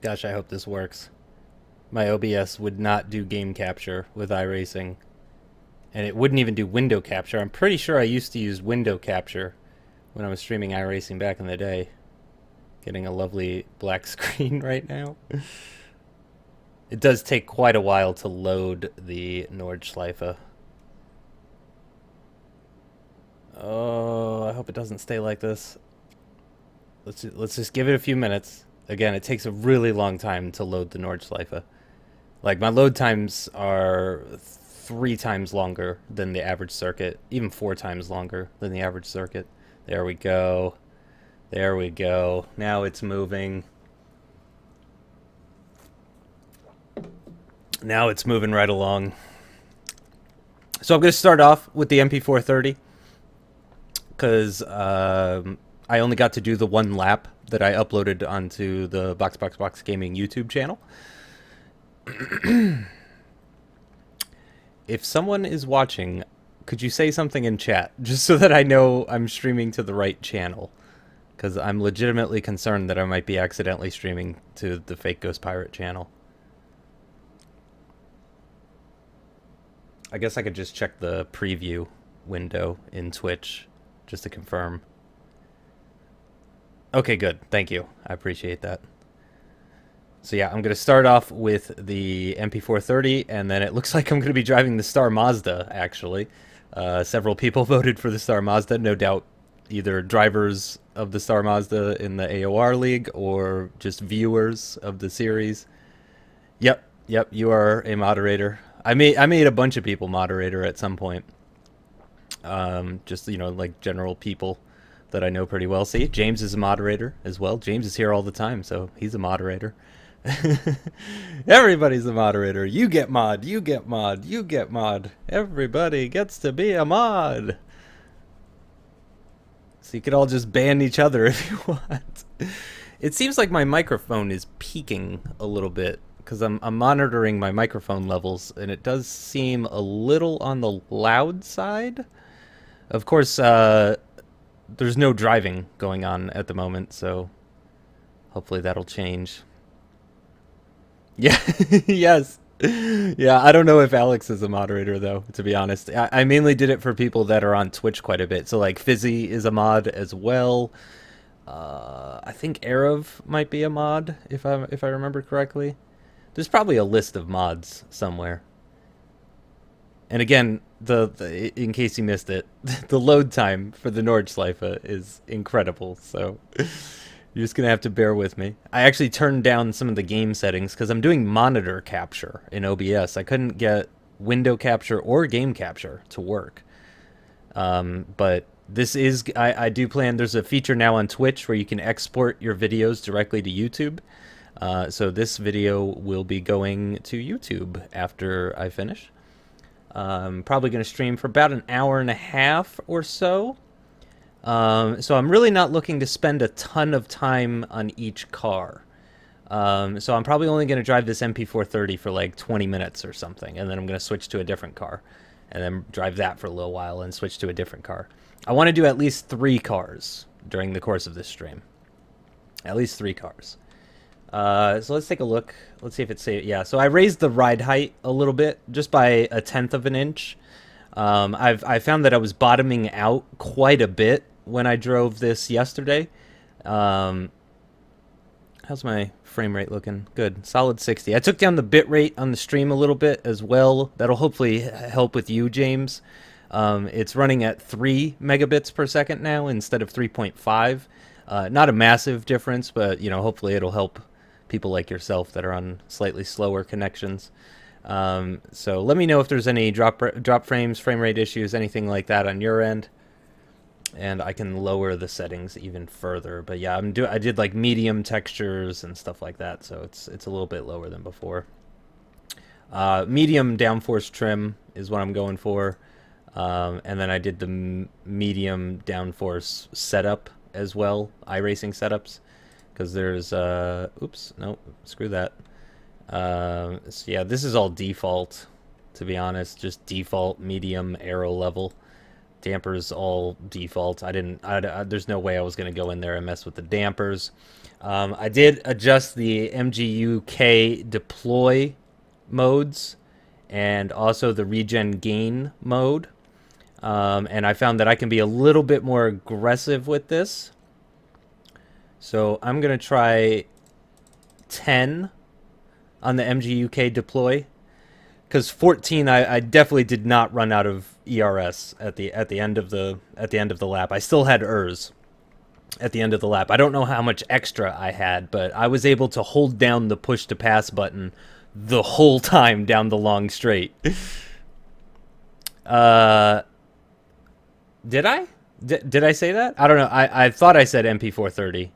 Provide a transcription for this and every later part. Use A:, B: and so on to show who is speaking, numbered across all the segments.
A: Gosh, I hope this works. My OBS would not do game capture with iRacing, and it wouldn't even do window capture. I'm pretty sure I used to use window capture when I was streaming iRacing back in the day. Getting a lovely black screen right now. It does take quite a while to load the Nordschleife. Oh, I hope it doesn't stay like this. Let's just give it a few minutes. Again, it takes a really long time to load the Nordschleife. Like, my load times are 3 times longer than the average circuit, even 4 times longer than the average circuit. There we go. There we go. Now it's moving. Now it's moving right along. So I'm going to start off with the MP4-30 because I only got to do the one lap that I uploaded onto the Box Gaming YouTube channel. If someone is watching, could you say something in chat just so that I know I'm streaming to the right channel? Because I'm legitimately concerned that I might be accidentally streaming to the fake Ghost Pirate channel. I guess I could just check the preview window in Twitch just to confirm. Okay, good. Thank you. I appreciate that. So yeah, I'm going to start off with the MP4-30, and then it looks like I'm going to be driving the Star Mazda, actually. Several people voted for the Star Mazda, no doubt either drivers of the Star Mazda in the AOR League or just viewers of the series. Yep, you are a moderator. I made a bunch of people moderator at some point. Just, like general people that I know pretty well. See, James is a moderator as well. James is here all the time, so he's a moderator. Everybody's a moderator. You get mod, you get mod, you get mod. Everybody gets to be a mod. So you could all just ban each other if you want. It seems like my microphone is peaking a little bit because I'm monitoring my microphone levels, and it does seem a little on the loud side. Of course, there's no driving going on at the moment, so hopefully that'll change. Yeah, yes. Yeah, I don't know if Alex is a moderator, though, to be honest. I mainly did it for people that are on Twitch quite a bit. So, like, Fizzy is a mod as well. I think Arav might be a mod, if I remember correctly. There's probably a list of mods somewhere. And again, in case you missed it, the load time for the Nordschleife is incredible. So you're just gonna have to bear with me. I actually turned down some of the game settings because I'm doing monitor capture in OBS. I couldn't get window capture or game capture to work. But this is, I do plan, there's a feature now on Twitch where you can export your videos directly to YouTube. So this video will be going to YouTube after I finish. Probably going to stream for about an hour and a half or so. So I'm really not looking to spend a ton of time on each car. So I'm probably only going to drive this MP4-30 for like 20 minutes or something, and then I'm going to switch to a different car, and then drive that for a little while and switch to a different car. I want to do at least 3 cars during the course of this stream. At least 3 cars. So let's take a look. Let's see if it's safe. Yeah, so I raised the ride height a little bit, just by 1/10 of an inch. I found that I was bottoming out quite a bit when I drove this yesterday. How's my frame rate looking? Good, solid 60. I took down the bit rate on the stream a little bit as well. That'll hopefully help with you, James. It's running at 3 megabits per second now instead of 3.5. Not a massive difference, but hopefully it'll help people like yourself that are on slightly slower connections. So let me know if there's any drop frames, frame rate issues, anything like that on your end, and I can lower the settings even further. But yeah, I did like medium textures and stuff like that, so it's a little bit lower than before. Medium downforce trim is what I'm going for, and then I did the medium downforce setup as well, iRacing setups, because there's oops, no, screw that. So yeah, this is all default, to be honest, just default medium aero level. Dampers all default. There's no way I was going to go in there and mess with the dampers. I did adjust the MGU-K deploy modes and also the regen gain mode. And I found that I can be a little bit more aggressive with this. So I'm going to try 10 on the MGU-K deploy. Because 14, I definitely did not run out of ERS at the end of the lap. I still had ERS at the end of the lap. I don't know how much extra I had, but I was able to hold down the push to pass button the whole time down the long straight. Did I? Did I say that? I don't know. I thought I said MP4-30.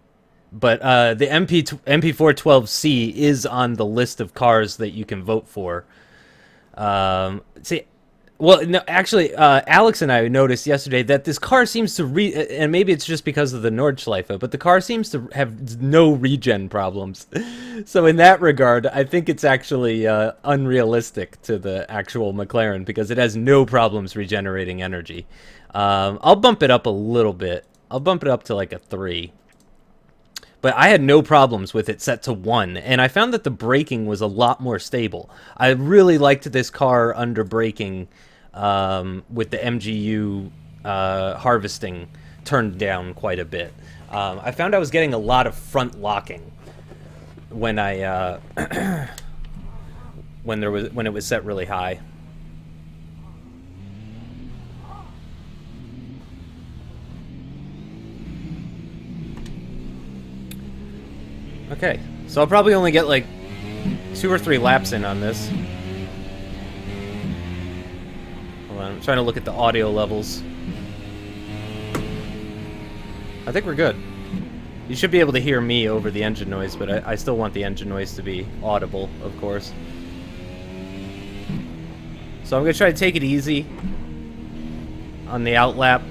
A: But the MP4-12C is on the list of cars that you can vote for. Well, no, actually, Alex and I noticed yesterday that this car seems to and maybe it's just because of the Nordschleife, but the car seems to have no regen problems. So in that regard, I think it's actually unrealistic to the actual McLaren because it has no problems regenerating energy. I'll bump it up a little bit. I'll bump it up to like a 3. But I had no problems with it set to 1, and I found that the braking was a lot more stable. I really liked this car under braking with the MGU harvesting turned down quite a bit. I found I was getting a lot of front locking when I when it was set really high. Okay, so I'll probably only get like 2 or 3 laps in on this. Hold on, I'm trying to look at the audio levels. I think we're good. You should be able to hear me over the engine noise, but I still want the engine noise to be audible, of course. So I'm going to try to take it easy on the out lap.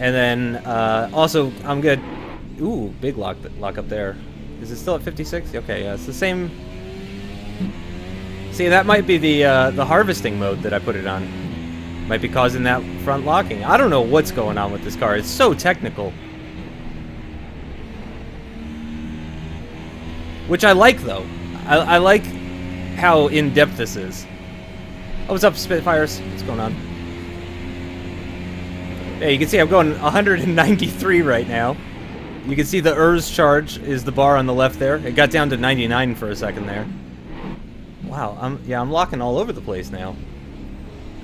A: And then also I'm going to... Ooh, big lock up there. Is it still at 56? Okay, yeah, it's the same. See, that might be the harvesting mode that I put it on. Might be causing that front locking. I don't know what's going on with this car. It's so technical. Which I like, though. I like how in-depth this is. Oh, what's up, Spitfires? What's going on? Yeah, you can see I'm going 193 right now. You can see the ERS charge is the bar on the left there. It got down to 99 for a second there. Wow, I'm locking all over the place now.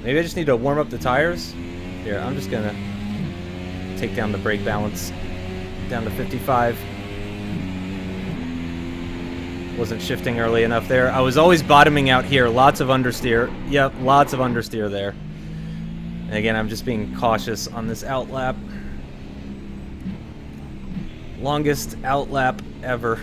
A: Maybe I just need to warm up the tires. Here, I'm just gonna take down the brake balance down to 55. Wasn't shifting early enough there. I was always bottoming out here. Lots of understeer. Yep, lots of understeer there. And again, I'm just being cautious on this out lap. Longest out lap ever.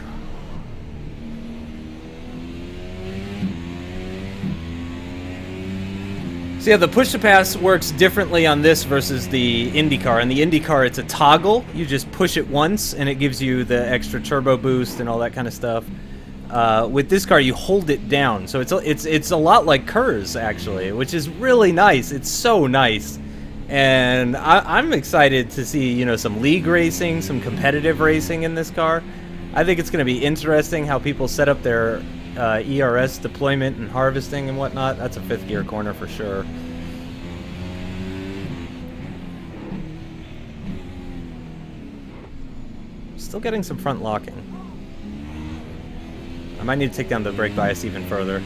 A: So yeah, the push to pass works differently on this versus the IndyCar. In the IndyCar, it's a toggle. You just push it once, and it gives you the extra turbo boost and all that kind of stuff. With this car, you hold it down, so it's a lot like KERS actually, which is really nice. It's so nice. And I'm excited to see, some league racing, some competitive racing in this car. I think it's going to be interesting how people set up their ERS deployment and harvesting and whatnot. That's a 5th gear corner for sure. Still getting some front locking. I might need to take down the brake bias even further.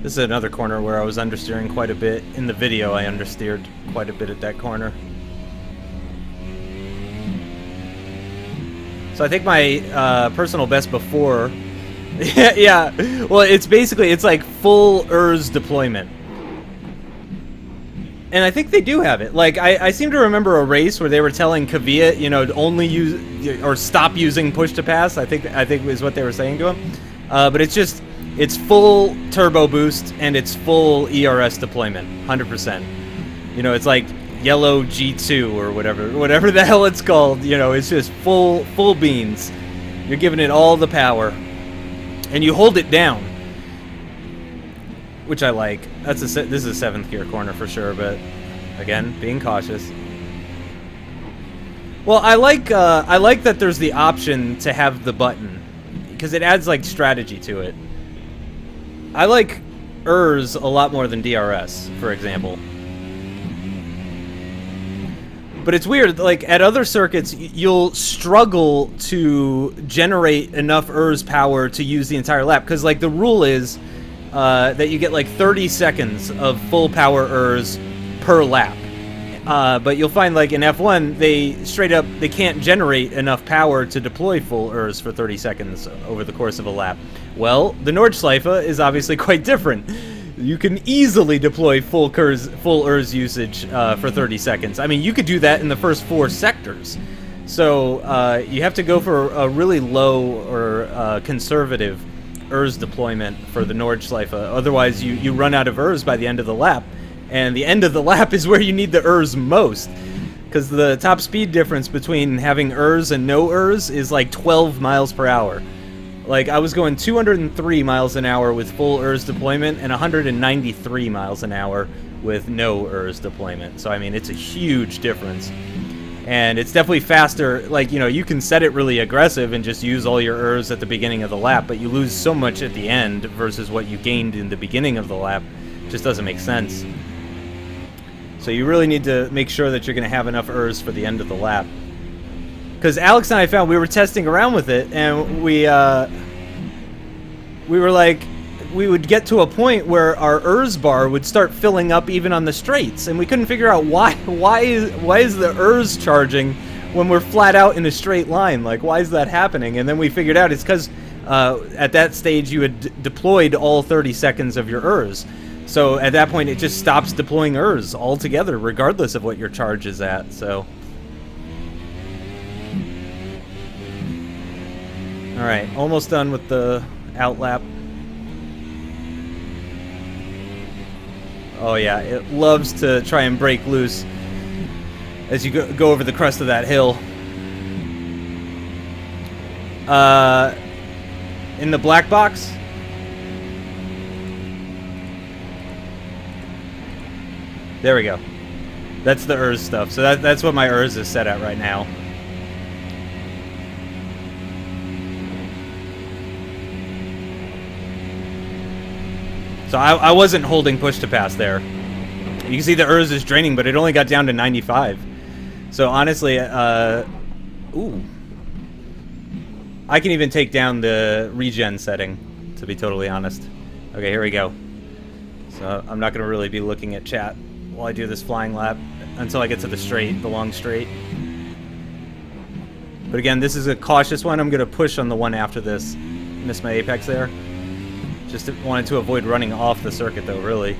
A: This is another corner where I was understeering quite a bit. In the video, I understeered quite a bit at that corner. So I think my personal best before... yeah, well, it's like full ERS deployment. And I think they do have it. Like, I seem to remember a race where they were telling Kvyat, only use... or stop using push-to-pass, I think is what they were saying to him. But it's full turbo boost and it's full ERS deployment, 100%. It's like yellow G2 or whatever the hell it's called. It's just full beans. You're giving it all the power, and you hold it down. which I like. This is a 7th gear corner for sure, but again, being cautious. Well, I like that there's the option to have the button, because it adds like strategy to it. I like ERS a lot more than DRS, for example. But it's weird, like at other circuits, you'll struggle to generate enough ERS power to use the entire lap, because like the rule is that you get like 30 seconds of full power ERS per lap. But you'll find like in F1, they can't generate enough power to deploy full ERS for 30 seconds over the course of a lap. Well, the Nordschleife is obviously quite different. You can easily deploy full ERS usage for 30 seconds. I mean, you could do that in the first 4 sectors. So you have to go for a really low or conservative ERS deployment for the Nordschleife. Otherwise, you run out of ERS by the end of the lap. And the end of the lap is where you need the ERS most. Because the top speed difference between having ERS and no ERS is like 12 miles per hour. Like, I was going 203 miles an hour with full ERS deployment and 193 miles an hour with no ERS deployment. So, I mean, it's a huge difference. And it's definitely faster. Like, you know, you can set it really aggressive and just use all your ERS at the beginning of the lap, but you lose so much at the end versus what you gained in the beginning of the lap. It just doesn't make sense. So you really need to make sure that you're going to have enough ERS for the end of the lap. Because Alex and I found we were testing around with it, and we were like, we would get to a point where our ERS bar would start filling up even on the straights, and we couldn't figure out why is the ERS charging when we're flat out in a straight line? Like, why is that happening? And then we figured out it's because at that stage you had deployed all 30 seconds of your ERS. So at that point it just stops deploying ERS altogether, regardless of what your charge is at. So. Alright, almost done with the out lap. Oh yeah, it loves to try and break loose as you go over the crest of that hill. In the black box? There we go. That's the ERS stuff. So that's what my ERS is set at right now. So I wasn't holding push to pass there. You can see the ERS is draining, but it only got down to 95. So honestly, ooh. I can even take down the regen setting, to be totally honest. Okay, here we go. So I'm not going to really be looking at chat while I do this flying lap until I get to the straight, the long straight. But again, this is a cautious one. I'm going to push on the one after this. Missed my apex there. Just wanted to avoid running off the circuit, though, really.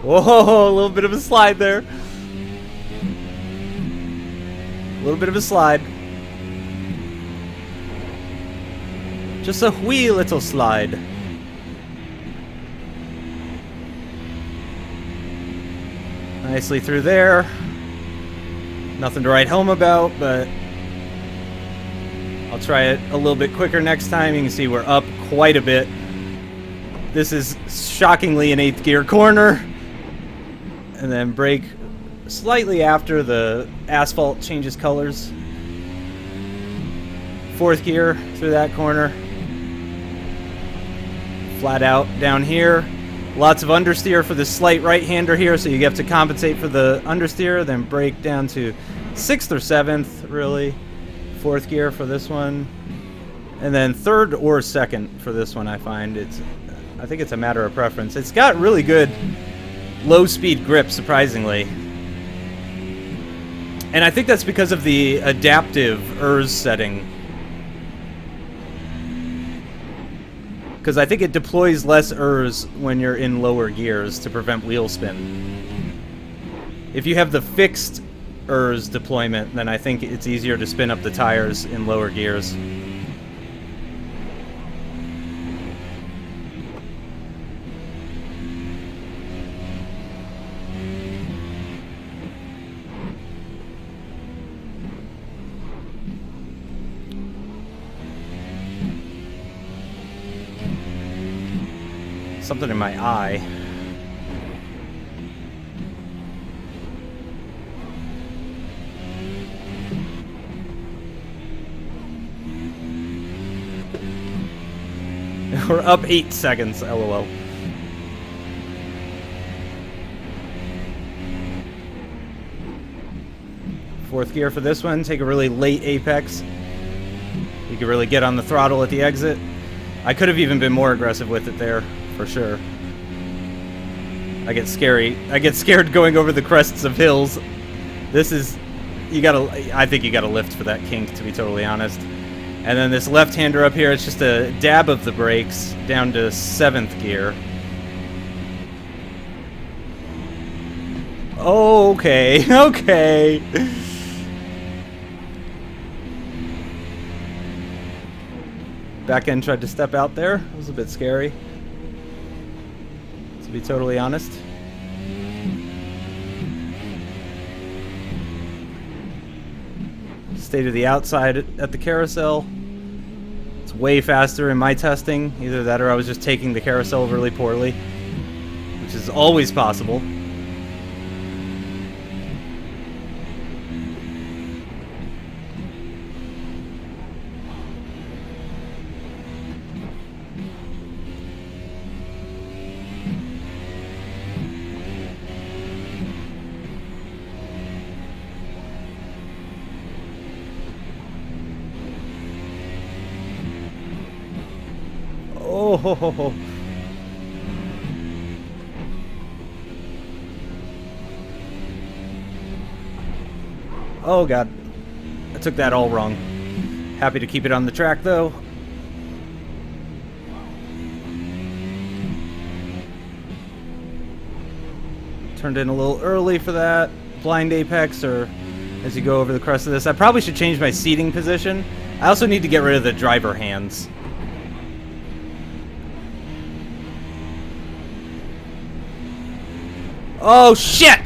A: Whoa, a little bit of a slide there. A little bit of a slide. Just a wee little slide. Nicely through there. Nothing to write home about, but I'll try it a little bit quicker next time. You can see we're up quite a bit. This is shockingly an 8th gear corner. And then brake slightly after the asphalt changes colors. 4th gear through that corner. Flat out down here. Lots of understeer for the slight right-hander here, so you have to compensate for the understeer, then brake down to 6th or 7th, really. 4th gear for this one. And then 3rd or 2nd for this one, I find. I think it's a matter of preference. It's got really good low-speed grip, surprisingly. And I think that's because of the adaptive ERS setting. Because I think it deploys less ERS when you're in lower gears to prevent wheel spin. If you have the fixed ERS deployment, then I think it's easier to spin up the tires in lower gears. something in my eye. We're up 8 seconds, lol. Fourth gear for this one. Take a really late apex. You can really get on the throttle at the exit. I could have even been more aggressive with it there, for sure. I get scared going over the crests of hills. This is... I think you gotta lift for that kink, to be totally honest. And then this left-hander up here, it's just a dab of the brakes down to 7th gear. Oh, okay, okay. Back end tried to step out there. It was a bit scary, to be totally honest. Stay to the outside at the carousel. It's way faster in my testing. Either that or I was just taking the carousel really poorly, which is always possible. Oh, ho, ho, ho. Oh god, I took that all wrong. Happy to keep it on the track though. Turned in a little early for that blind apex, or as you go over the crest of this. I probably should change my seating position. I also need to get rid of the driver hands. Oh shit!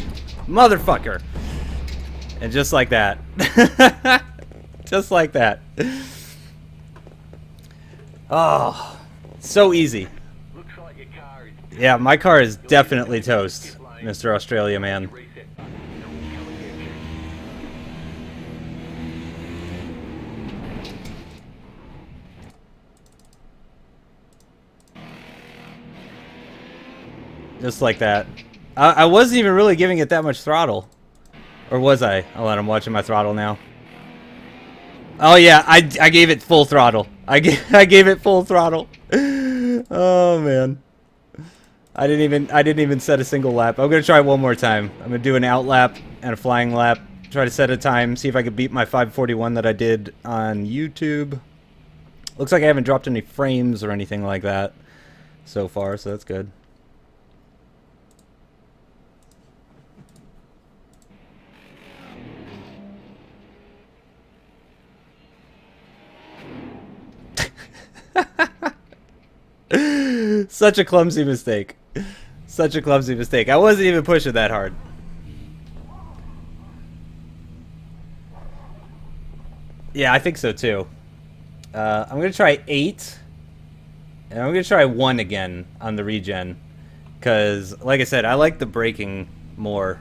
A: Motherfucker! And just like that. Just like that. Oh, so easy. Yeah, my car is definitely toast, Mr. Australia man. Just like that. I wasn't even really giving it that much throttle. Or was I? Oh, I'm watching my throttle now. Oh yeah, I gave it full throttle. I gave it full throttle. Oh man. I didn't even set a single lap. I'm gonna try one more time. I'm gonna do an out lap and a flying lap. Try to set a time, see if I could beat my 5:41 that I did on YouTube. Looks like I haven't dropped any frames or anything like that so far, so that's good. Such a clumsy mistake. Such a clumsy mistake. I wasn't even pushing that hard. Yeah, I think so too. I'm going to try 8. And I'm going to try 1 again on the regen. Because, like I said, I like the braking more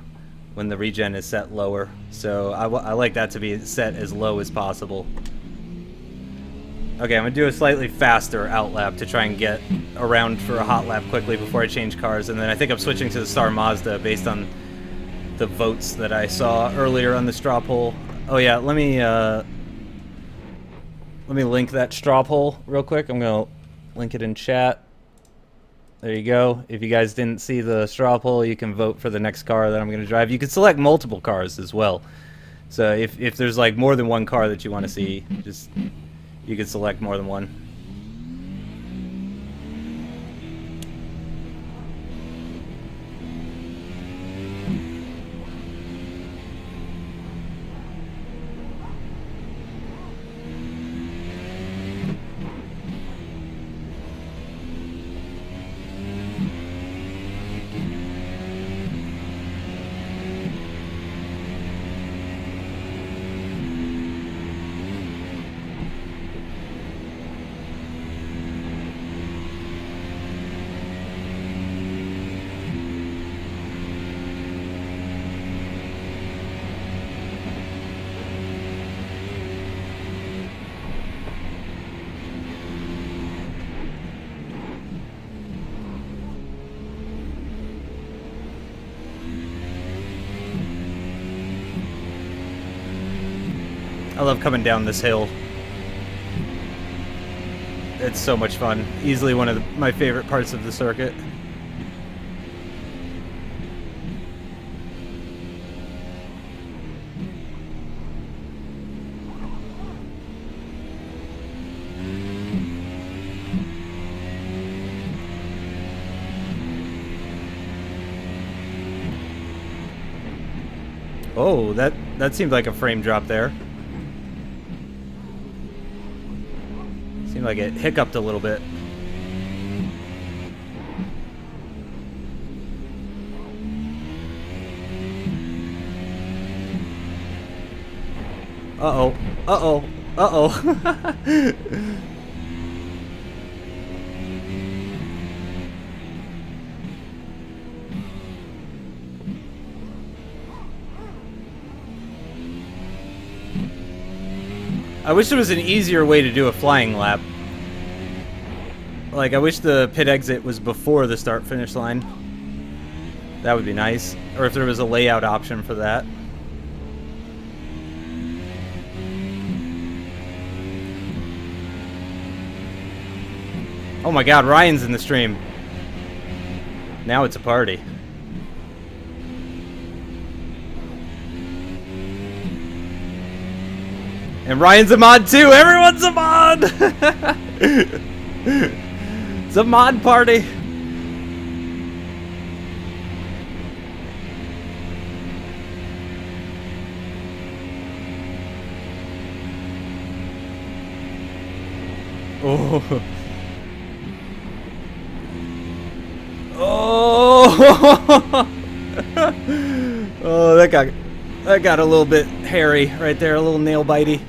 A: when the regen is set lower. So I like that to be set as low as possible. Okay, I'm going to do a slightly faster out lap to try and get around for a hot lap quickly before I change cars. And then I think I'm switching to the Star Mazda based on the votes that I saw earlier on the straw poll. Oh yeah, let me link that straw poll real quick. I'm going to link it in chat. There you go. If you guys didn't see the straw poll, you can vote for the next car that I'm going to drive. You can select multiple cars as well. So if there's like more than one car that you want to see, just... you can select more than one. I love coming down this hill. It's so much fun. Easily one of my favorite parts of the circuit. Oh, that seemed like a frame drop there. Seemed like it hiccuped a little bit. Uh-oh. Uh-oh. Uh-oh. I wish there was an easier way to do a flying lap. Like, I wish the pit exit was before the start-finish line. That would be nice. Or if there was a layout option for that. Oh my god, Ryan's in the stream. Now it's a party. And Ryan's a mod too! Everyone's a mod! It's a mod party! Oh! Oh! Oh, that got a little bit hairy right there, a little nail bitey.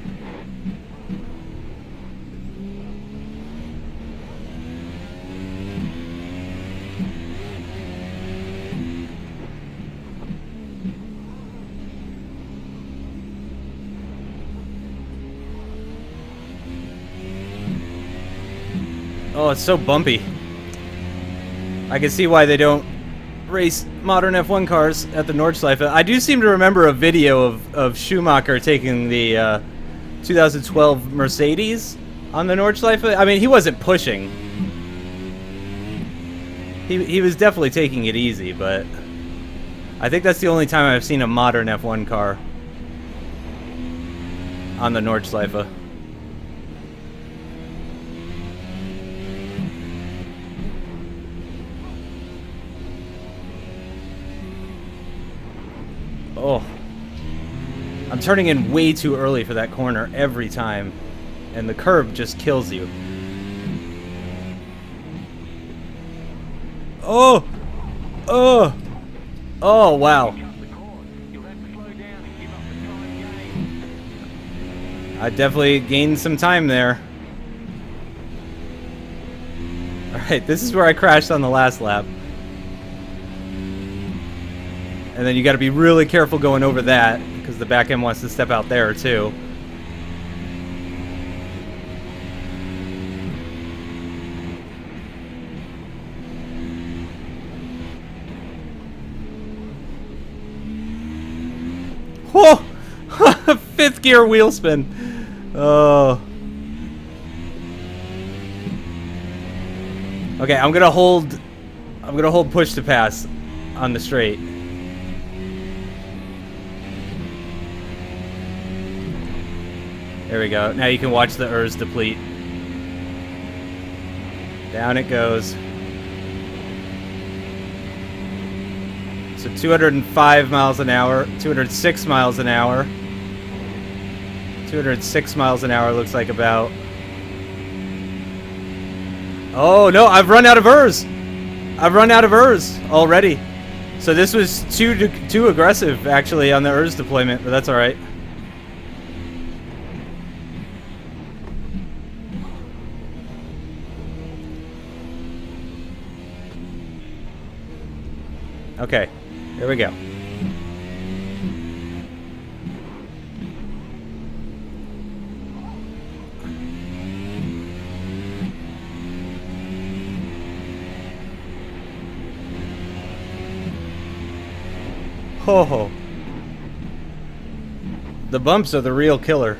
A: Oh, it's so bumpy. I can see why they don't race modern F1 cars at the Nordschleife. I do seem to remember a video of Schumacher taking the 2012 Mercedes on the Nordschleife. I mean, he wasn't pushing. He was definitely taking it easy, but I think that's the only time I've seen a modern F1 car on the Nordschleife. Oh, I'm turning in way too early for that corner every time, and the curb just kills you. Oh, oh, oh, wow. I definitely gained some time there. Alright, this is where I crashed on the last lap. And then you got to be really careful going over that, because the back end wants to step out there too. Oh! Fifth gear wheel spin. Oh. Okay, I'm gonna hold push to pass on the straight. There we go. Now you can watch the ERS deplete. Down it goes. So 205 miles an hour, 206 miles an hour. 206 miles an hour looks like about. Oh no, I've run out of ERS. I've run out of ERS already. So this was too aggressive actually on the ERS deployment, but that's all right. Okay, here we go. Ho ho. The bumps are the real killer.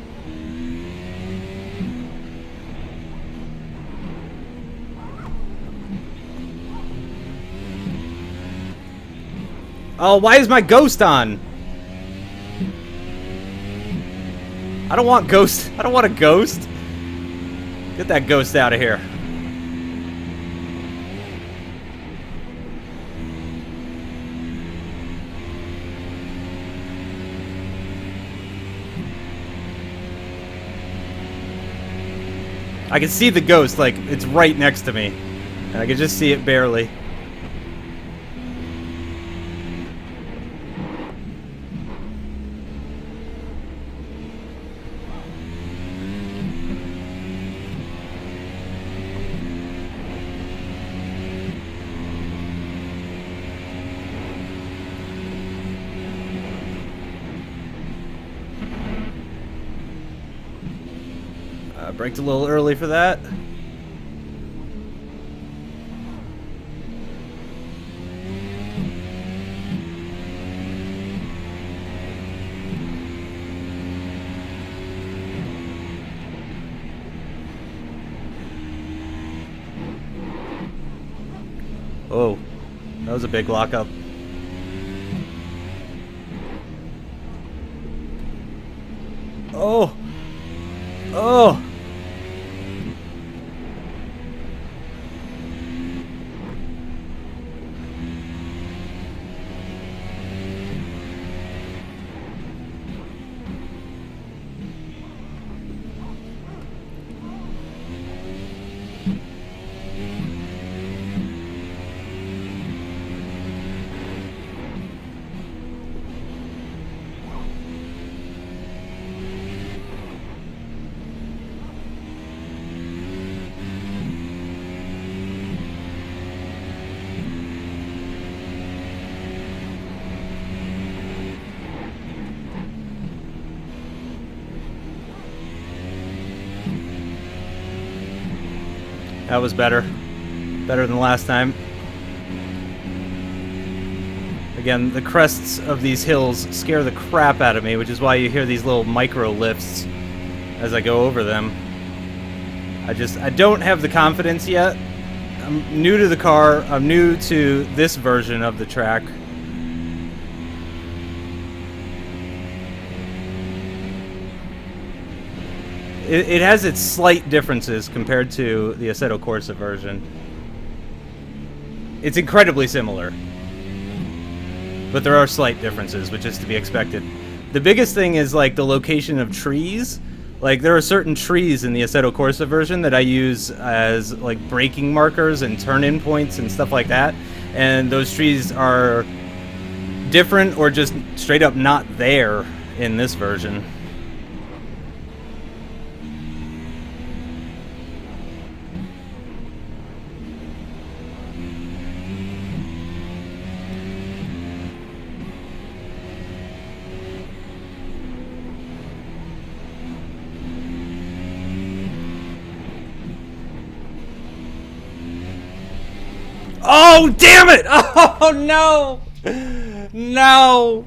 A: Oh, why is my ghost on? I don't want ghost. I don't want a ghost. Get that ghost out of here. I can see the ghost, like, it's right next to me. And I can just see it barely. Braked a little early for that. Oh, that was a big lockup. Oh! Oh! That was better. Better than last time. Again, the crests of these hills scare the crap out of me, which is why you hear these little micro lifts as I go over them. I don't have the confidence yet. I'm new to the car. I'm new to this version of the track. It has its slight differences compared to the Assetto Corsa version. It's incredibly similar. But there are slight differences, which is to be expected. The biggest thing is like the location of trees. Like there are certain trees in the Assetto Corsa version that I use as like braking markers and turn-in points and stuff like that. And those trees are different or just straight up not there in this version. Oh, damn it! Oh, no! No!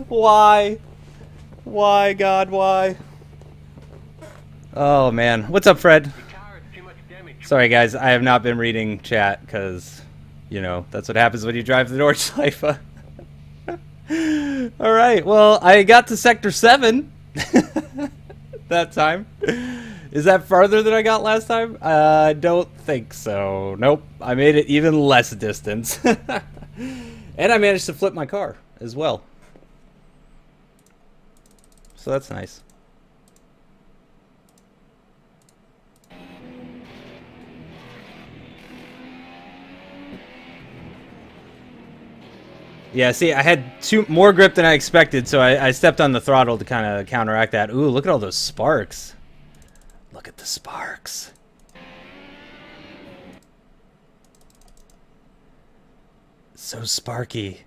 A: Why? Why, God, why? Oh, man. What's up, Fred? Sorry, guys. I have not been reading chat because, you know, that's what happens when you drive the Nordschleife. Alright, well, I got to Sector 7 that time. Is that farther than I got last time? I don't think so. Nope. I made it even less distance. And I managed to flip my car as well. So that's nice. Yeah, see, I had more grip than I expected, so I stepped on the throttle to kind of counteract that. Ooh, look at all those sparks. Look at the sparks. So sparky.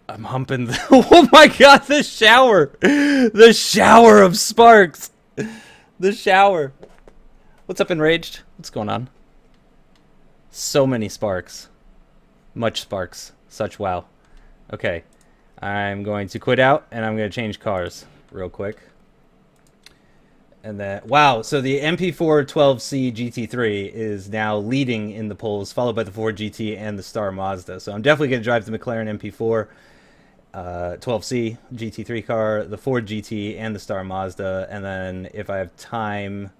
A: I'm humping the... Oh my god, the shower! The shower of sparks! The shower. What's up, Enraged? What's going on? So many sparks. Much sparks. Such wow. Okay. I'm going to quit out, and I'm going to change cars real quick. And then, wow, so the MP4-12C GT3 is now leading in the polls, followed by the Ford GT and the Star Mazda. So I'm definitely going to drive the McLaren MP4 12C GT3 car, the Ford GT, and the Star Mazda. And then if I have time,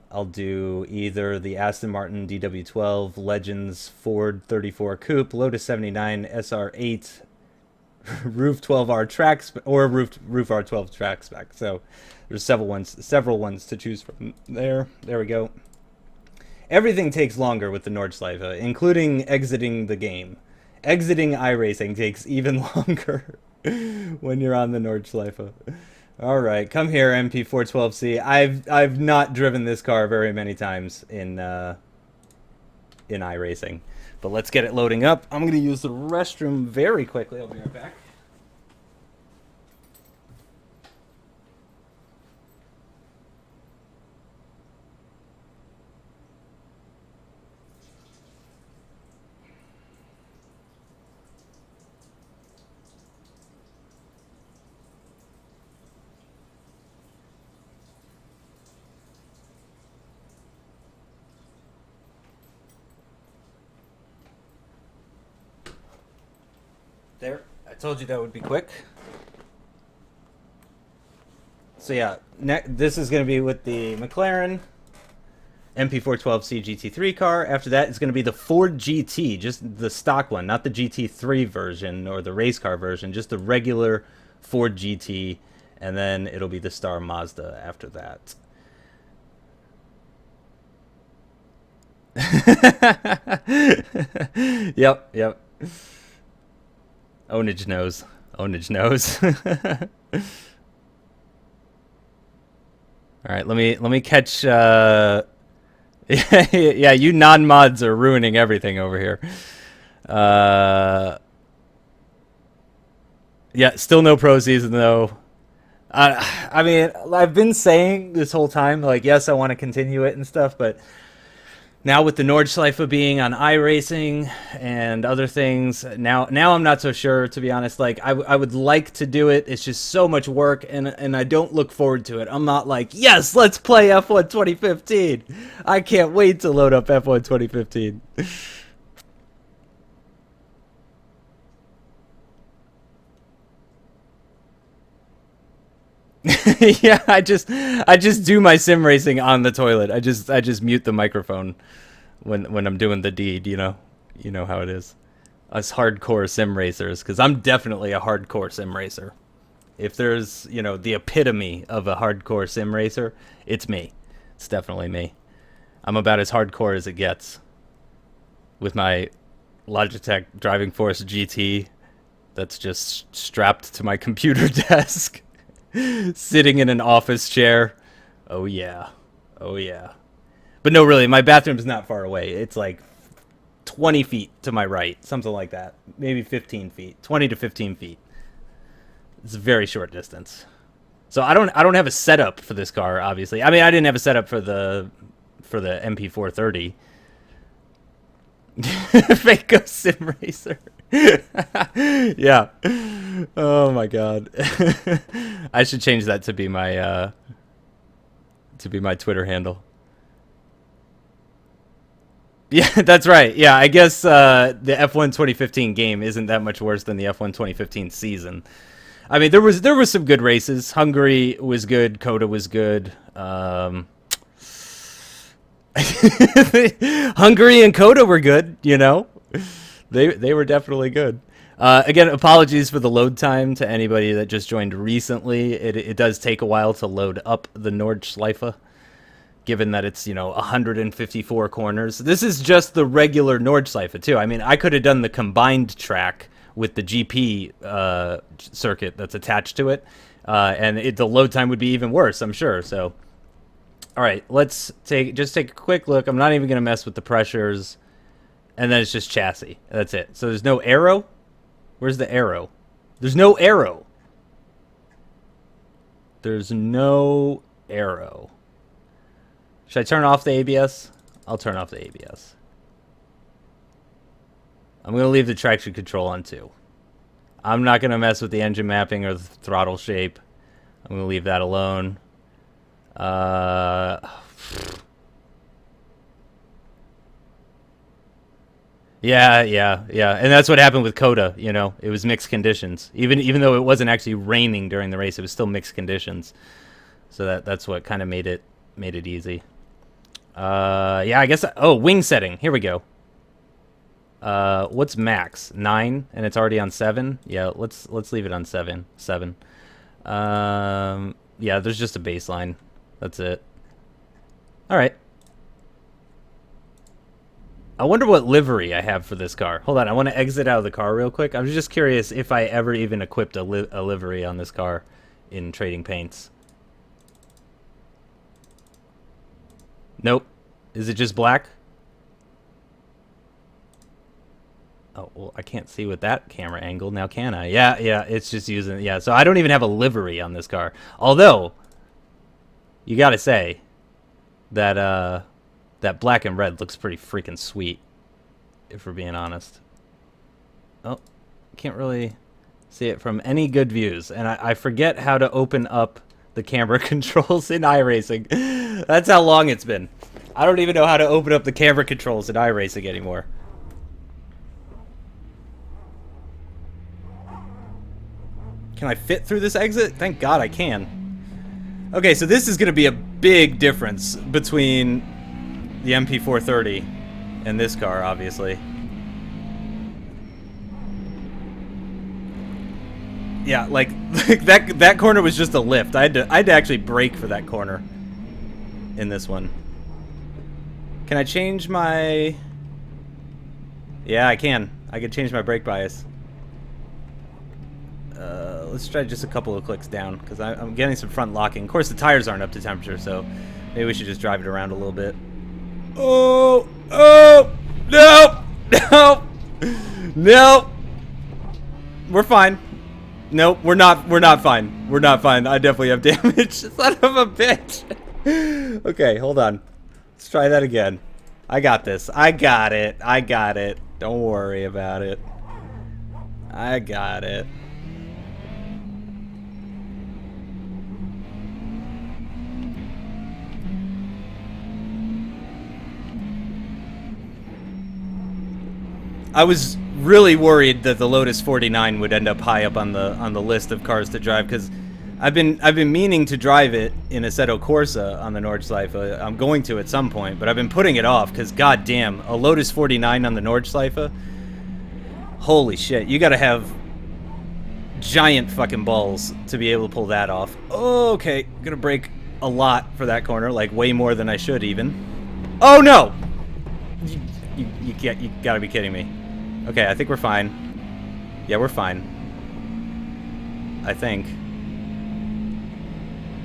A: I'll do either the Aston Martin DW12, Legends, Ford 34 Coupe, Lotus 79, SR8, Roof 12R tracks, or Roof R12 track spec. So there's several ones to choose from there. There we go. Everything takes longer with the Nordschleife, including exiting the game. Exiting iRacing takes even longer when you're on the Nordschleife. All right, come here, MP4-12C. I've not driven this car very many times in iRacing, but let's get it loading up. I'm going to use the restroom very quickly. I'll be right back. There, I told you that would be quick. So yeah, this is going to be with the McLaren MP4-12C GT3 car. After that, it's going to be the Ford GT, just the stock one, not the GT3 version or the race car version, just the regular Ford GT, and then it'll be the Star Mazda after that. Yep. Ownage knows. Ownage knows. All right, let me catch. Yeah, you non-mods are ruining everything over here. Yeah, still no pro season though. I mean, I've been saying this whole time, like, yes, I want to continue it and stuff, but now with the Nordschleife being on iRacing and other things, now I'm not so sure, to be honest. Like, I would like to do it. It's just so much work, and I don't look forward to it. I'm not like, yes, let's play F1 2015. I can't wait to load up F1 2015. Yeah, I just do my sim racing on the toilet. I just mute the microphone when I'm doing the deed, you know. You know how it is. Us hardcore sim racers, because I'm definitely a hardcore sim racer. If there's, you know, the epitome of a hardcore sim racer, it's me. It's definitely me. I'm about as hardcore as it gets with my Logitech Driving Force GT that's just strapped to my computer desk. Sitting in an office chair. Oh yeah. Oh yeah. But no, really, my bathroom's not far away. It's like 20 feet to my right. Something like that. Maybe 15 feet. 20 to 15 feet. It's a very short distance. So I don't have a setup for this car, obviously. I mean, I didn't have a setup for the MP4-30. Fake Ghost Sim Racer. Yeah. Oh my god. I should change that to be my Twitter handle. Yeah, that's right. Yeah, I guess the F1 2015 game isn't that much worse than the F1 2015 season. I mean, there was some good races. Hungary was good. Coda was good. Hungary and Coda were good. You know, they were definitely good. Again, apologies for the load time to anybody that just joined recently. It does take a while to load up the Nordschleife, given that it's, you know, 154 corners. This is just the regular Nordschleife, too. I mean, I could have done the combined track with the GP circuit that's attached to it, and the load time would be even worse, I'm sure. So, all right, let's take a quick look. I'm not even going to mess with the pressures, and then it's just chassis. That's it. So there's no arrow. Where's the arrow? There's no arrow. There's no arrow. Should I turn off the ABS? I'll turn off the ABS. I'm going to leave the traction control on too. I'm not going to mess with the engine mapping or the throttle shape. I'm going to leave that alone. Uh, yeah. And that's what happened with Coda, you know. It was mixed conditions. Even though it wasn't actually raining during the race, it was still mixed conditions. So that's what kind of made it easy. Yeah, I guess wing setting. Here we go. What's max? 9 and it's already on 7? Yeah, let's leave it on 7. Yeah, there's just a baseline. That's it. All right. I wonder what livery I have for this car. Hold on, I want to exit out of the car real quick. I was just curious if I ever even equipped a livery on this car in Trading Paints. Nope. Is it just black? Oh, well, I can't see with that camera angle now, can I? Yeah, it's just using... Yeah, so I don't even have a livery on this car. Although, you gotta say that, that black and red looks pretty freaking sweet, if we're being honest. Oh, can't really see it from any good views. And I forget how to open up the camera controls in iRacing. That's how long it's been. I don't even know how to open up the camera controls in iRacing anymore. Can I fit through this exit? Thank God I can. Okay, so this is going to be a big difference between the MP4-30 and this car, obviously. Yeah, like that corner was just a lift. I had to actually brake for that corner in this one. Can I change my... Yeah, I can. I can change my brake bias. Let's try just a couple of clicks down, because I'm getting some front locking. Of course, the tires aren't up to temperature, so maybe we should just drive it around a little bit. Oh, no. We're fine. Nope, we're not fine. We're not fine. I definitely have damage. Son of a bitch. Okay, hold on. Let's try that again. I got this. I got it. Don't worry about it. I got it. I was really worried that the Lotus 49 would end up high up on the list of cars to drive, because I've been meaning to drive it in Assetto Corsa on the Nordschleife. I'm going to at some point, but I've been putting it off because goddamn, a Lotus 49 on the Nordschleife. Holy shit, you gotta have giant fucking balls to be able to pull that off. Oh, okay, gonna brake a lot for that corner, like way more than I should even. Oh no! You gotta be kidding me. Okay, I think we're fine. Yeah, we're fine. I think.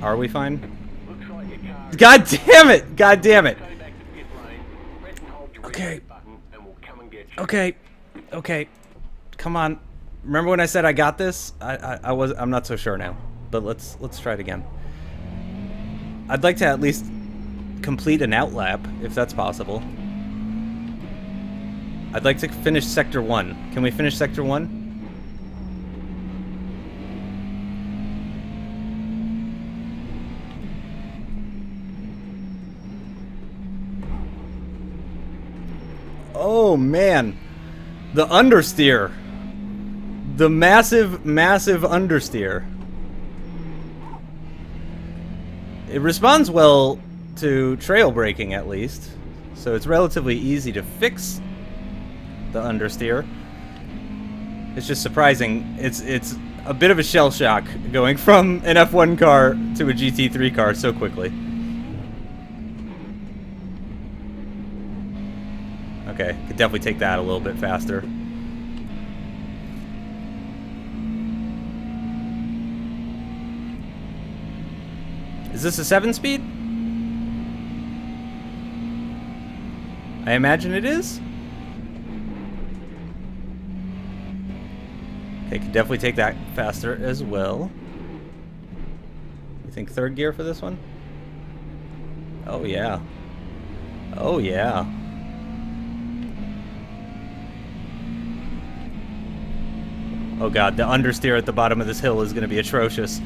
A: Are we fine? God damn it! God damn it! Okay. Okay. Come on. Remember when I said I got this? I'm not so sure now. But let's try it again. I'd like to at least complete an outlap, if that's possible. I'd like to finish Sector 1. Can we finish Sector 1? Oh, man. The understeer. The massive, massive understeer. It responds well to trail braking, at least. So it's relatively easy to fix the understeer. It's just surprising. It's a bit of a shell shock going from an F1 car to a GT3 car so quickly. Okay, could definitely take that a little bit faster. Is this a 7-speed? I imagine it is. Okay, could definitely take that faster as well. You think 3rd gear for this one? Oh yeah. Oh yeah. Oh god, the understeer at the bottom of this hill is going to be atrocious.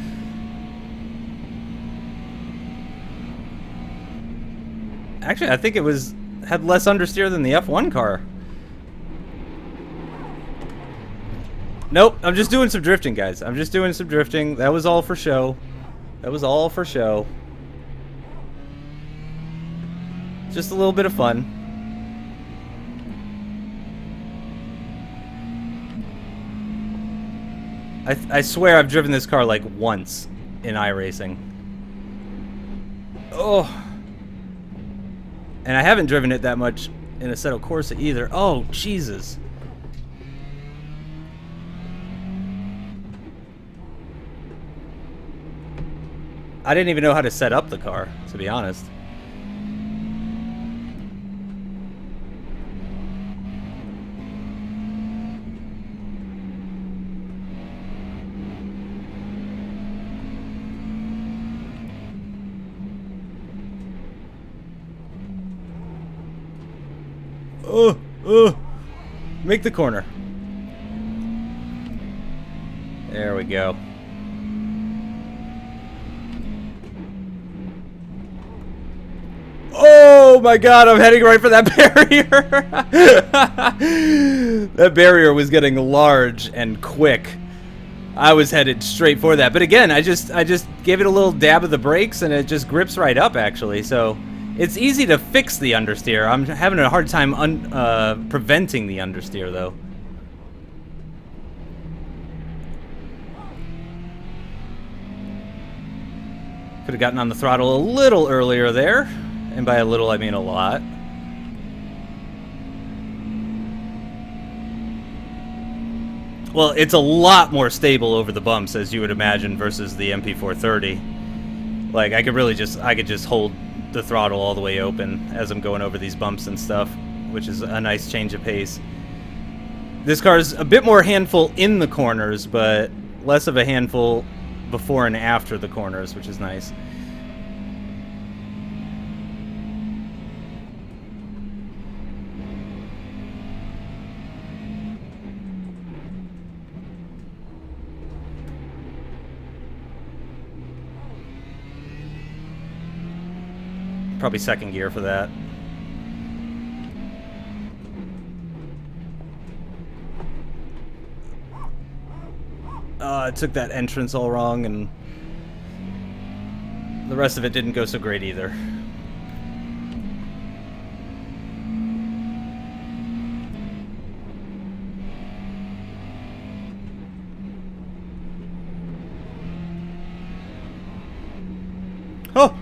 A: Actually, I think it had less understeer than the F1 car. Nope, I'm just doing some drifting, guys. I'm just doing some drifting. That was all for show. That was all for show. Just a little bit of fun. I swear I've driven this car like once in iRacing. Oh. And I haven't driven it that much in Assetto Corsa either. Oh, Jesus. I didn't even know how to set up the car, to be honest. Make the corner. There we go. Oh my god, I'm heading right for that barrier. That barrier was getting large and quick. I was headed straight for that. But again, I just gave it a little dab of the brakes and it just grips right up actually. So it's easy to fix the understeer. I'm having a hard time preventing the understeer, though. Could have gotten on the throttle a little earlier there. And by a little, I mean a lot. Well, it's a lot more stable over the bumps, as you would imagine, versus the MP4-30. Like, I could just hold the throttle all the way open as I'm going over these bumps and stuff, which is a nice change of pace. This car's a bit more handful in the corners, but less of a handful before and after the corners, which is nice. Probably second gear for that. I took that entrance all wrong, and the rest of it didn't go so great either. Oh!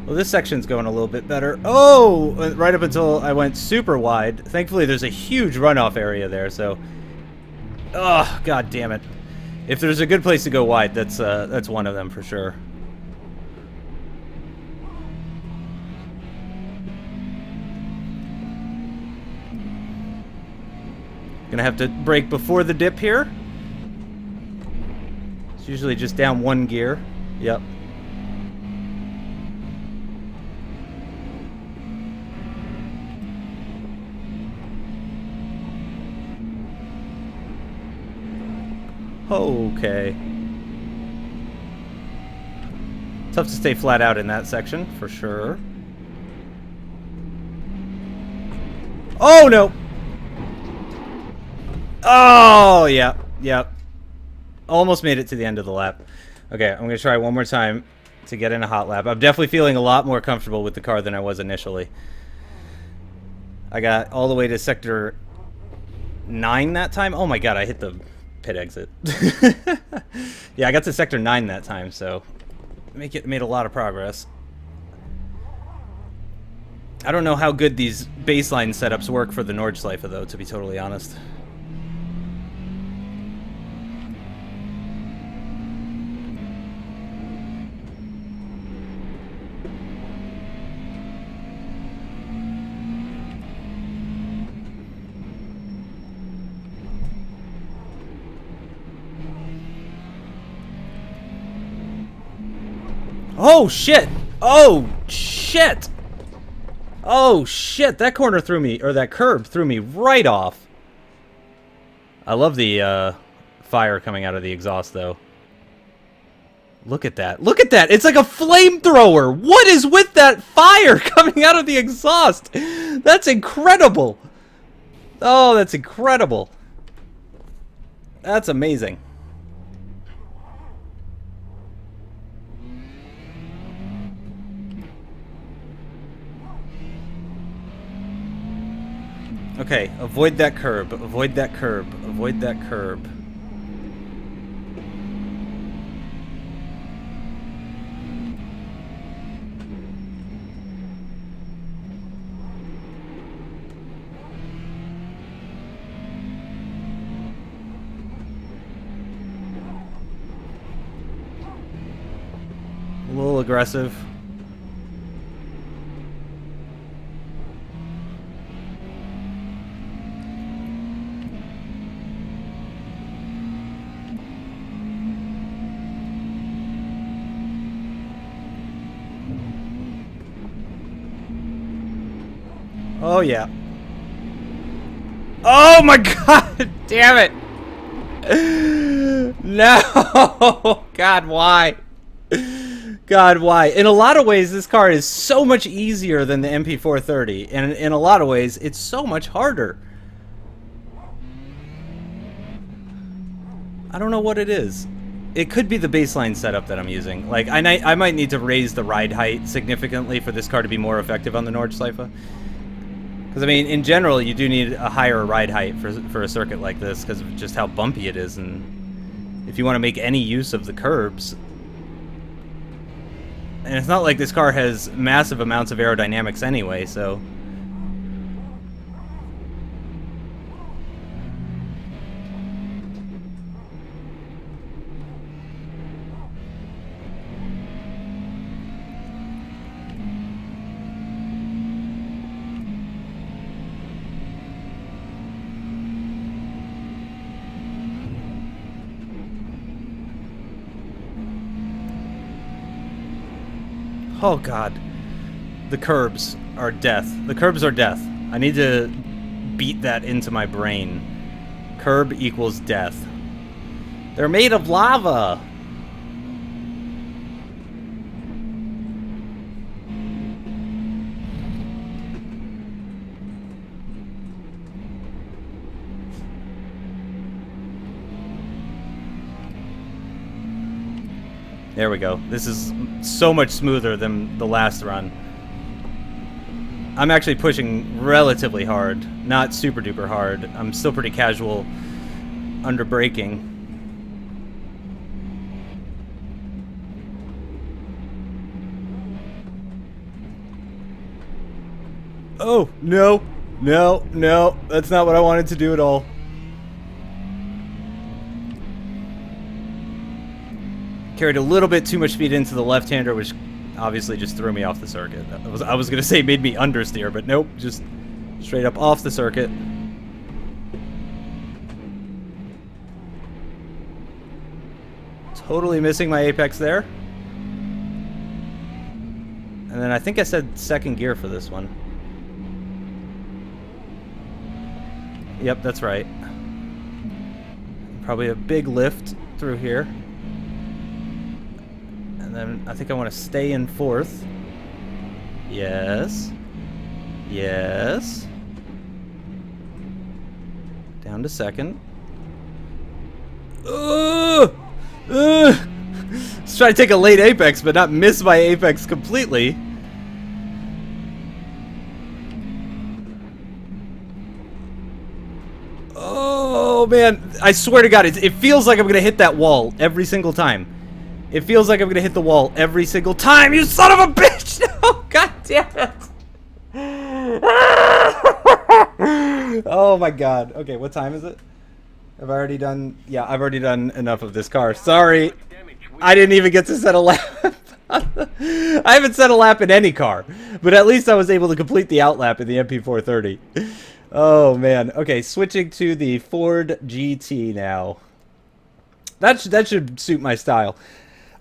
A: Well, this section's going a little bit better. Oh! Right up until I went super wide. Thankfully, there's a huge runoff area there, so... Oh, god damn it. If there's a good place to go wide, that's one of them for sure. Gonna have to brake before the dip here. It's usually just down one gear. Yep. Okay. Tough to stay flat out in that section, for sure. Oh, no! Oh, yeah, yep. Almost made it to the end of the lap. Okay, I'm going to try one more time to get in a hot lap. I'm definitely feeling a lot more comfortable with the car than I was initially. I got all the way to sector 9 that time. Oh my god, I hit the pit exit. Yeah, I got to sector 9 that time, so made a lot of progress. I don't know how good these baseline setups work for the Nordschleife, though, to be totally honest. Oh, shit! Oh, shit! Oh, shit! That corner threw me, or that curb threw me right off. I love the, fire coming out of the exhaust, though. Look at that. Look at that! It's like a flamethrower! What is with that fire coming out of the exhaust? That's incredible! Oh, that's incredible. That's amazing. Okay, avoid that curb. Avoid that curb. Avoid that curb. A little aggressive. Oh, yeah. Oh, my God! Damn it! No! God, why? God, why? In a lot of ways, this car is so much easier than the MP4-30. And in a lot of ways, it's so much harder. I don't know what it is. It could be the baseline setup that I'm using. Like, I might need to raise the ride height significantly for this car to be more effective on the Nordschleife. Because, I mean, in general, you do need a higher ride height for a circuit like this because of just how bumpy it is. And if you want to make any use of the curbs... And it's not like this car has massive amounts of aerodynamics anyway, so... Oh, God. The curbs are death. The curbs are death. I need to beat that into my brain. Curb equals death. They're made of lava! There we go. This is so much smoother than the last run. I'm actually pushing relatively hard, not super duper hard. I'm still pretty casual under braking. Oh, no, no, no. That's not what I wanted to do at all. Carried a little bit too much speed into the left-hander, which obviously just threw me off the circuit. I was going to say made me understeer, but nope, just straight up off the circuit. Totally missing my apex there. And then I think I said second gear for this one. Yep, that's right. Probably a big lift through here. And then I think I want to stay in fourth. Yes. Yes. Down to second. Let's try to take a late apex, but not miss my apex completely. Oh, man. I swear to God, it feels like I'm going to hit that wall every single time. It feels like I'm gonna hit the wall every single time, you son of a bitch! No, god damn it! Oh my god. Okay, what time is it? Have I already done... Yeah, I've already done enough of this car. Sorry. I didn't even get to set a lap. I haven't set a lap in any car. But at least I was able to complete the outlap in the MP4-30. Oh, man. Okay, switching to the Ford GT now. That should suit my style.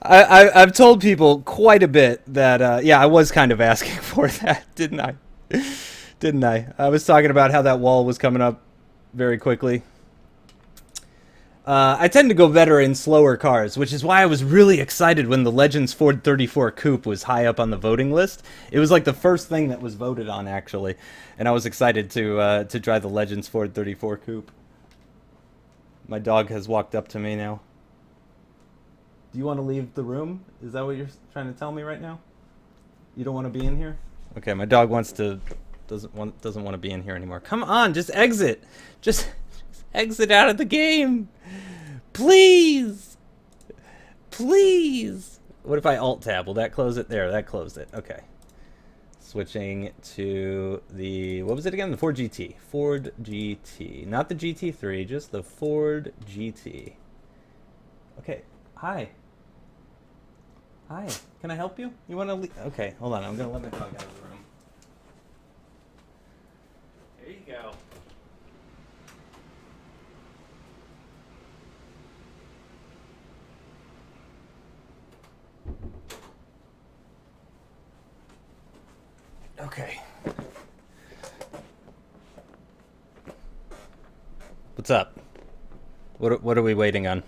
A: I've told people quite a bit that, yeah, I was kind of asking for that, didn't I? Didn't I? I was talking about how that wall was coming up very quickly. I tend to go better in slower cars, which is why I was really excited when the Legends Ford 34 Coupe was high up on the voting list. It was like the first thing that was voted on, actually, and I was excited to drive the Legends Ford 34 Coupe. My dog has walked up to me now. Do you want to leave the room? Is that what you're trying to tell me right now? You don't want to be in here? Okay, my dog doesn't want to be in here anymore. Come on, just exit. Just exit out of the game. Please. Please. What if I alt tab? Will that close it? There, that closed it. Okay. Switching to the, what was it again? The Ford GT. Ford GT. Not the GT3, just the Ford GT. Okay. Hi. Hi. Can I help you? You want to leave? Okay, hold on. I'm going to let my dog out of the room. There you go. Okay. What's up? What are we waiting on?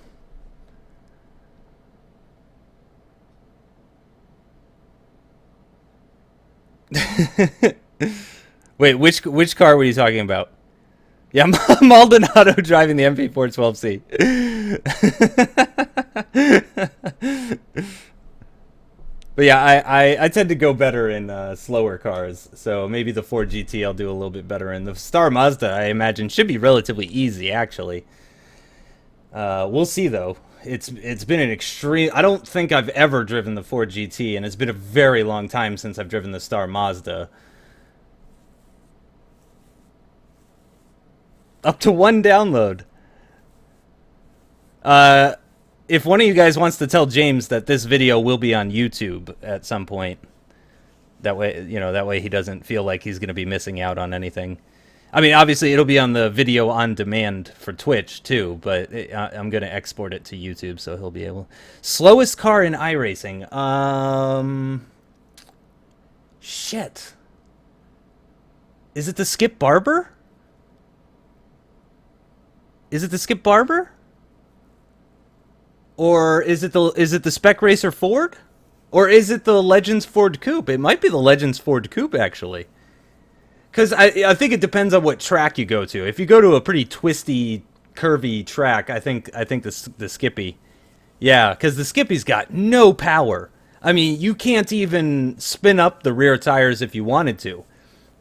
A: Wait, which car were you talking about? Yeah, Maldonado driving the MP4-12C. But yeah, I tend to go better in slower cars, so maybe the Ford GT I'll do a little bit better in. The Star Mazda, I imagine, should be relatively easy, actually. We'll see, though. It's been an extreme... I don't think I've ever driven the Ford GT, and it's been a very long time since I've driven the Star Mazda. Up to 1 download. If one of you guys wants to tell James that this video will be on YouTube at some point, that way, you know, that way he doesn't feel like he's going to be missing out on anything. I mean, obviously, it'll be on the video on demand for Twitch, too, but I'm going to export it to YouTube, so he'll be able... Slowest car in iRacing? Shit. Is it the Skip Barber? Is it the Skip Barber? Or is it the Spec Racer Ford? Or is it the Legends Ford Coupe? It might be the Legends Ford Coupe, actually. Because I think it depends on what track you go to. If you go to a pretty twisty, curvy track, I think the Skippy. Yeah, because the Skippy's got no power. I mean, you can't even spin up the rear tires if you wanted to.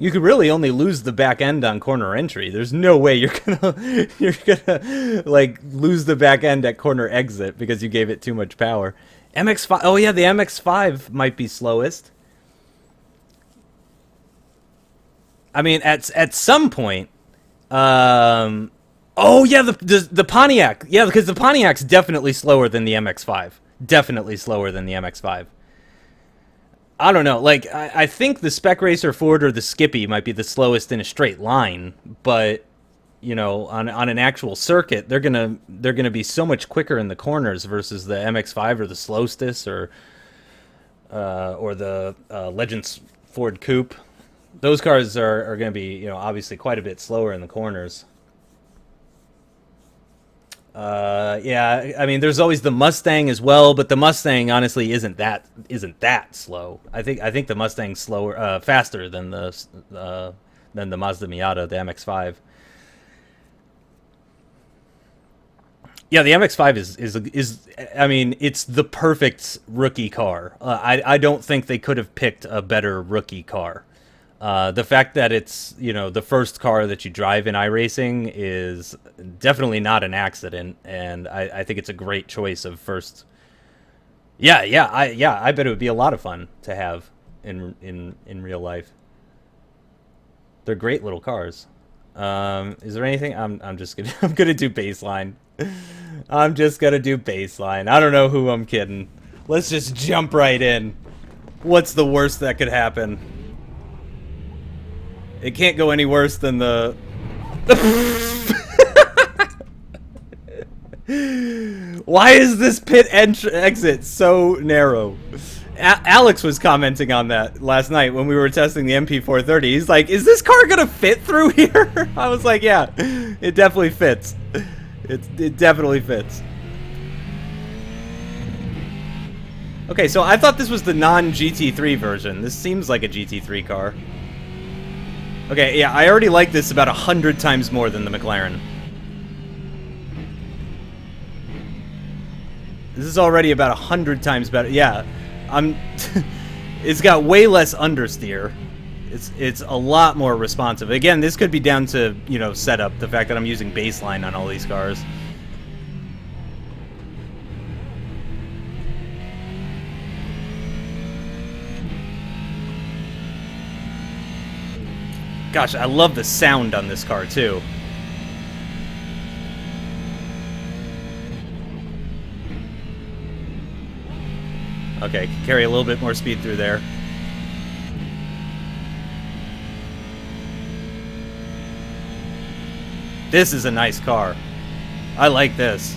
A: You could really only lose the back end on corner entry. There's no way you're gonna like lose the back end at corner exit because you gave it too much power. MX-5. Oh yeah, the MX-5 might be slowest. I mean, at some point. Oh yeah, the Pontiac. Yeah, because the Pontiac's definitely slower than the MX-5. Definitely slower than the MX-5. I don't know. Like, I think the Spec Racer Ford or the Skippy might be the slowest in a straight line, but you know, on an actual circuit, they're gonna be so much quicker in the corners versus the MX-5 or the Slowstis or the Legends Ford Coupe. Those cars are going to be, you know, obviously quite a bit slower in the corners. Yeah, I mean, there's always the Mustang as well, but the Mustang honestly isn't that slow. I think the Mustang's slower, faster than the Mazda Miata, the MX-5. Yeah, the MX-5 is I mean, it's the perfect rookie car. I don't think they could have picked a better rookie car. The fact that it's, you know, the first car that you drive in iRacing is definitely not an accident, and I think it's a great choice of first. Yeah, I bet it would be a lot of fun to have in real life. They're great little cars. Is there anything? I'm gonna do baseline. I'm just gonna do baseline. I don't know who I'm kidding. Let's just jump right in. What's the worst that could happen? It can't go any worse than the... Why is this pit exit so narrow? Alex was commenting on that last night when we were testing the MP4-30. He's like, is this car gonna fit through here? I was like, yeah, it definitely fits. It definitely fits. Okay, so I thought this was the non-GT3 version. This seems like a GT3 car. Okay, yeah, I already like this about 100 times more than the McLaren. This is already about 100 times better. Yeah, it's got way less understeer. It's a lot more responsive. Again, this could be down to, you know, setup. The fact that I'm using baseline on all these cars. Gosh, I love the sound on this car too. Okay, carry a little bit more speed through there. This is a nice car. I like this.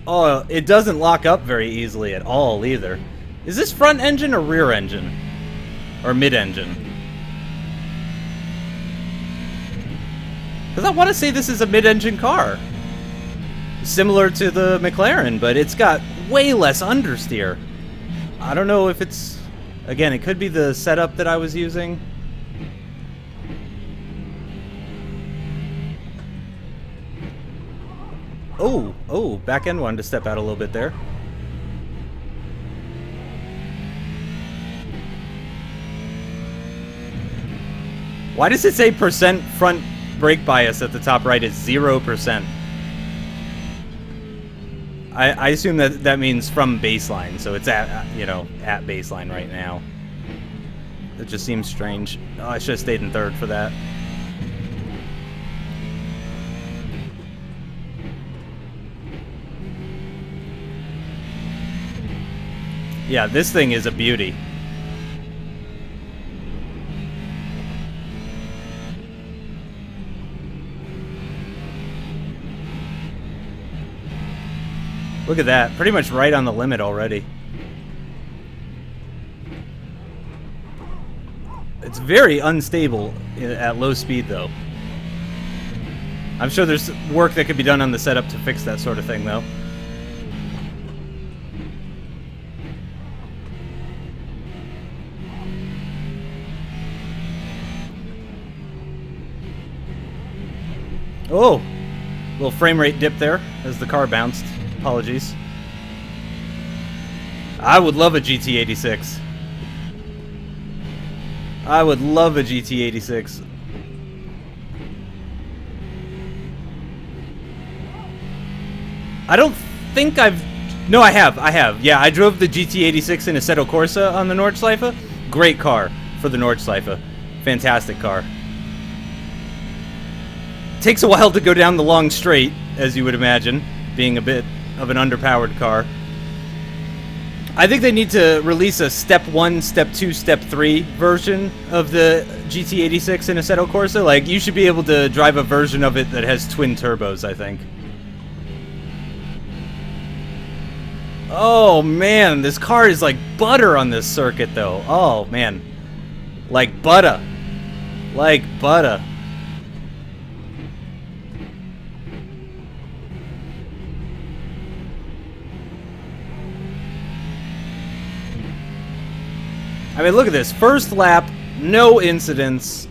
A: Oh, it doesn't lock up very easily at all either. Is this front engine or rear engine? Or mid-engine? Because I want to say this is a mid-engine car. Similar to the McLaren, but it's got way less understeer. I don't know if it's... Again, it could be the setup that I was using. Oh, back end wanted to step out a little bit there. Why does it say percent front brake bias at the top right is 0%? I assume that means from baseline, so it's at, you know, at baseline right now. It just seems strange. Oh, I should have stayed in third for that. Yeah, this thing is a beauty. Look at that. Pretty much right on the limit already. It's very unstable at low speed, though. I'm sure there's work that could be done on the setup to fix that sort of thing, though. Oh! Little frame rate dip there as the car bounced. Apologies. I would love a GT86. I would love a GT86. I don't think I've... No, I have. Yeah, I drove the GT86 in Assetto Corsa on the Nordschleife. Great car for the Nordschleife. Fantastic car. Takes a while to go down the long straight, as you would imagine, being a bit of an underpowered car. I think they need to release a Step 1, Step 2, Step 3 version of the GT86 in Assetto Corsa. Like, you should be able to drive a version of it that has twin turbos, I think. Oh, man, this car is like butter on this circuit, though. Oh, man. Like butter. Like butter. I mean, look at this. First lap, no incidents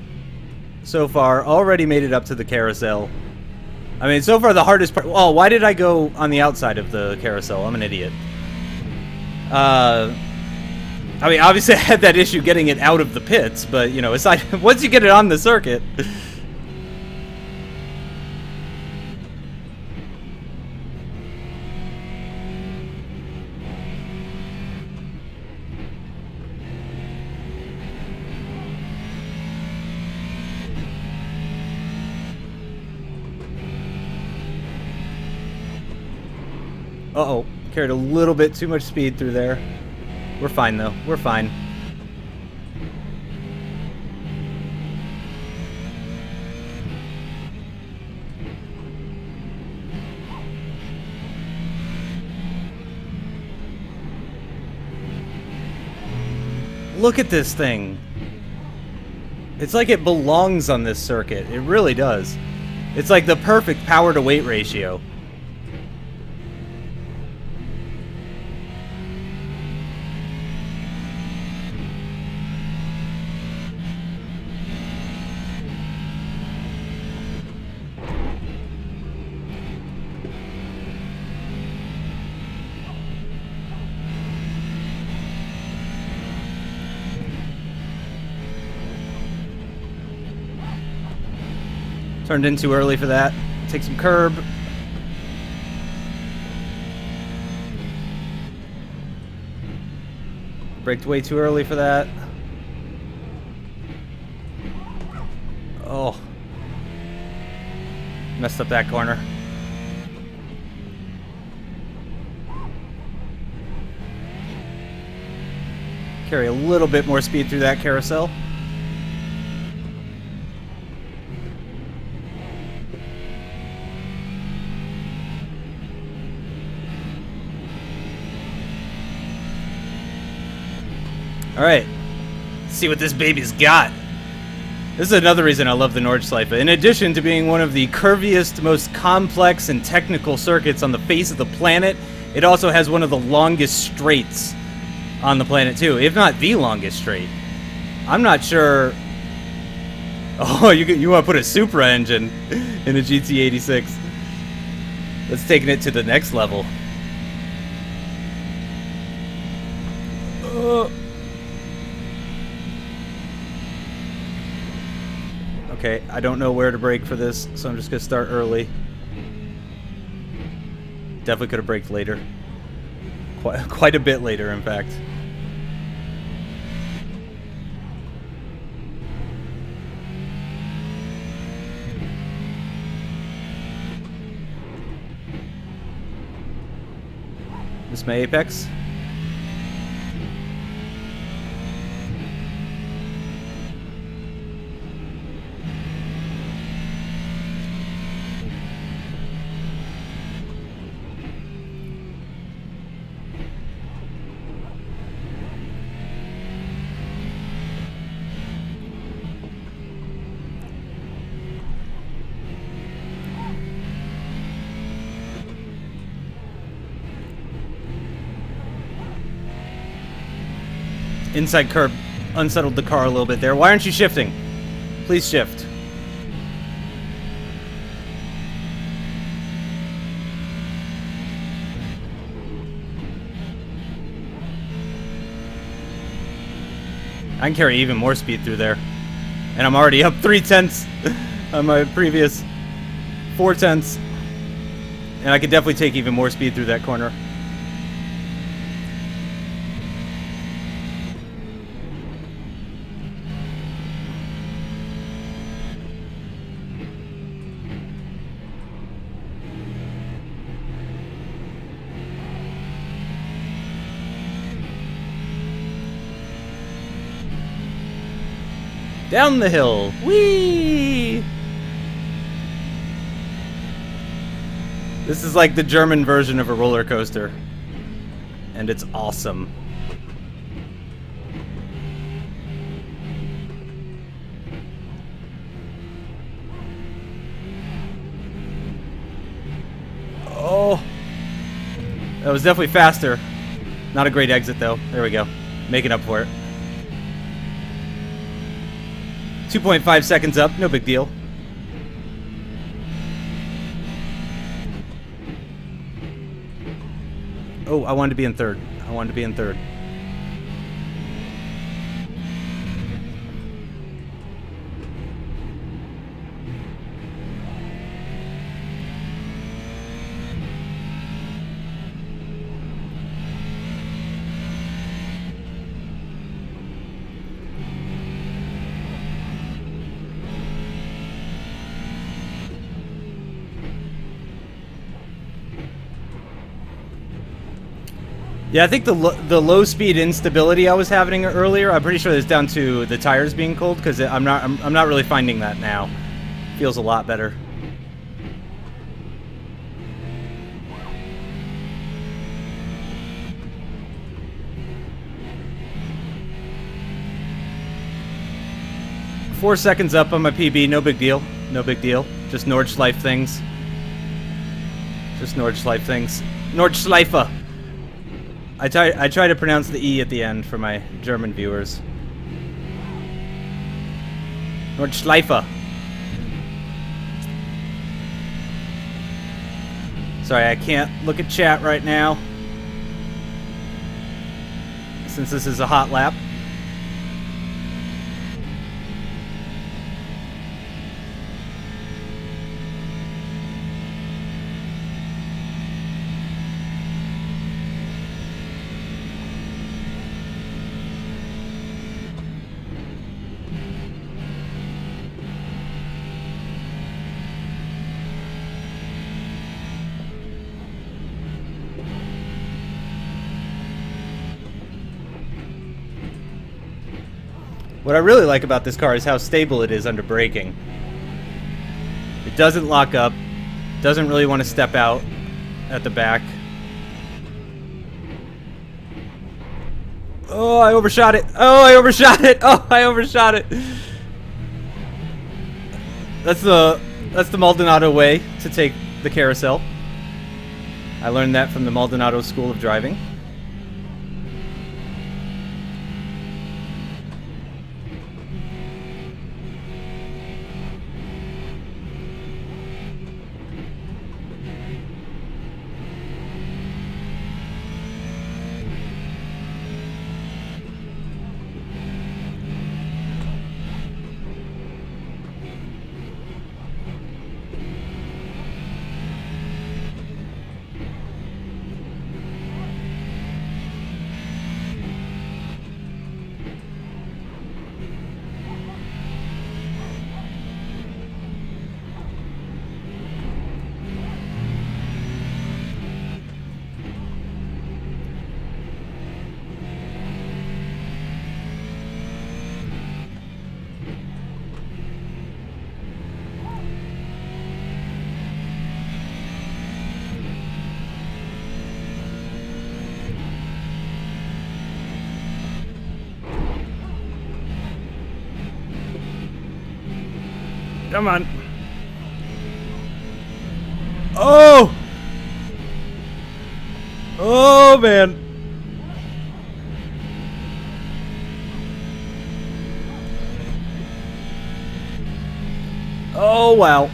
A: so far. Already made it up to the carousel. I mean, so far the hardest part... Oh, why did I go on the outside of the carousel? I'm an idiot. I mean, obviously I had that issue getting it out of the pits, but, you know, aside... once you get it on the circuit... Uh-oh. Carried a little bit too much speed through there. We're fine, though. We're fine. Look at this thing. It's like it belongs on this circuit. It really does. It's like the perfect power to weight ratio. Turned in too early for that. Take some curb. Braked way too early for that. Oh. Messed up that corner. Carry a little bit more speed through that carousel. Alright, see what this baby's got. This is another reason I love the Nordschleife. In addition to being one of the curviest, most complex and technical circuits on the face of the planet, it also has one of the longest straights on the planet too, if not the longest straight. I'm not sure... Oh, you want to put a Supra engine in a GT86. That's taking it to the next level. Okay, I don't know where to brake for this, so I'm just going to start early. Definitely could have braked later. Quite a bit later, in fact. This is my apex. Inside curb unsettled the car a little bit there. Why aren't you shifting? Please shift. I can carry even more speed through there. And I'm already up 3/10 on my previous 4/10. And I could definitely take even more speed through that corner. Down the hill. Whee! This is like the German version of a roller coaster. And it's awesome. Oh. That was definitely faster. Not a great exit though. There we go. Making up for it. 2.5 seconds up, no big deal. Oh, I wanted to be in third. I wanted to be in third. Yeah, I think the low speed instability I was having earlier, I'm pretty sure it's down to the tires being cold, because I'm not really finding that now. Feels a lot better. Four seconds up on my PB, no big deal. No big deal. Just Nordschleife things. Just Nordschleife things. Nordschleife! I try to pronounce the E at the end for my German viewers. Nordschleife. Sorry, I can't look at chat right now, since this is a hot lap. What I really like about this car is how stable it is under braking. It doesn't lock up, doesn't really want to step out at the back. Oh, I overshot it! Oh, I overshot it! Oh, I overshot it! That's the Maldonado way to take the carousel. I learned that from the Maldonado School of Driving. Come on. Oh! Oh, man. Oh, wow.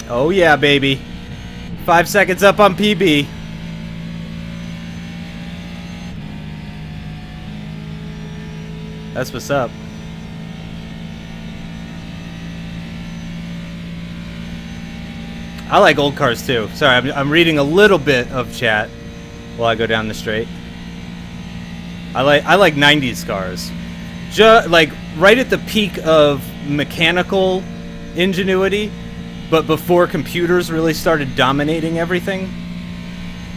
A: Oh yeah, baby. 5 seconds up on PB. That's what's up. I like old cars too. Sorry, I'm reading a little bit of chat while I go down the straight. I like 90s cars. Like right at the peak of mechanical ingenuity, but before computers really started dominating everything.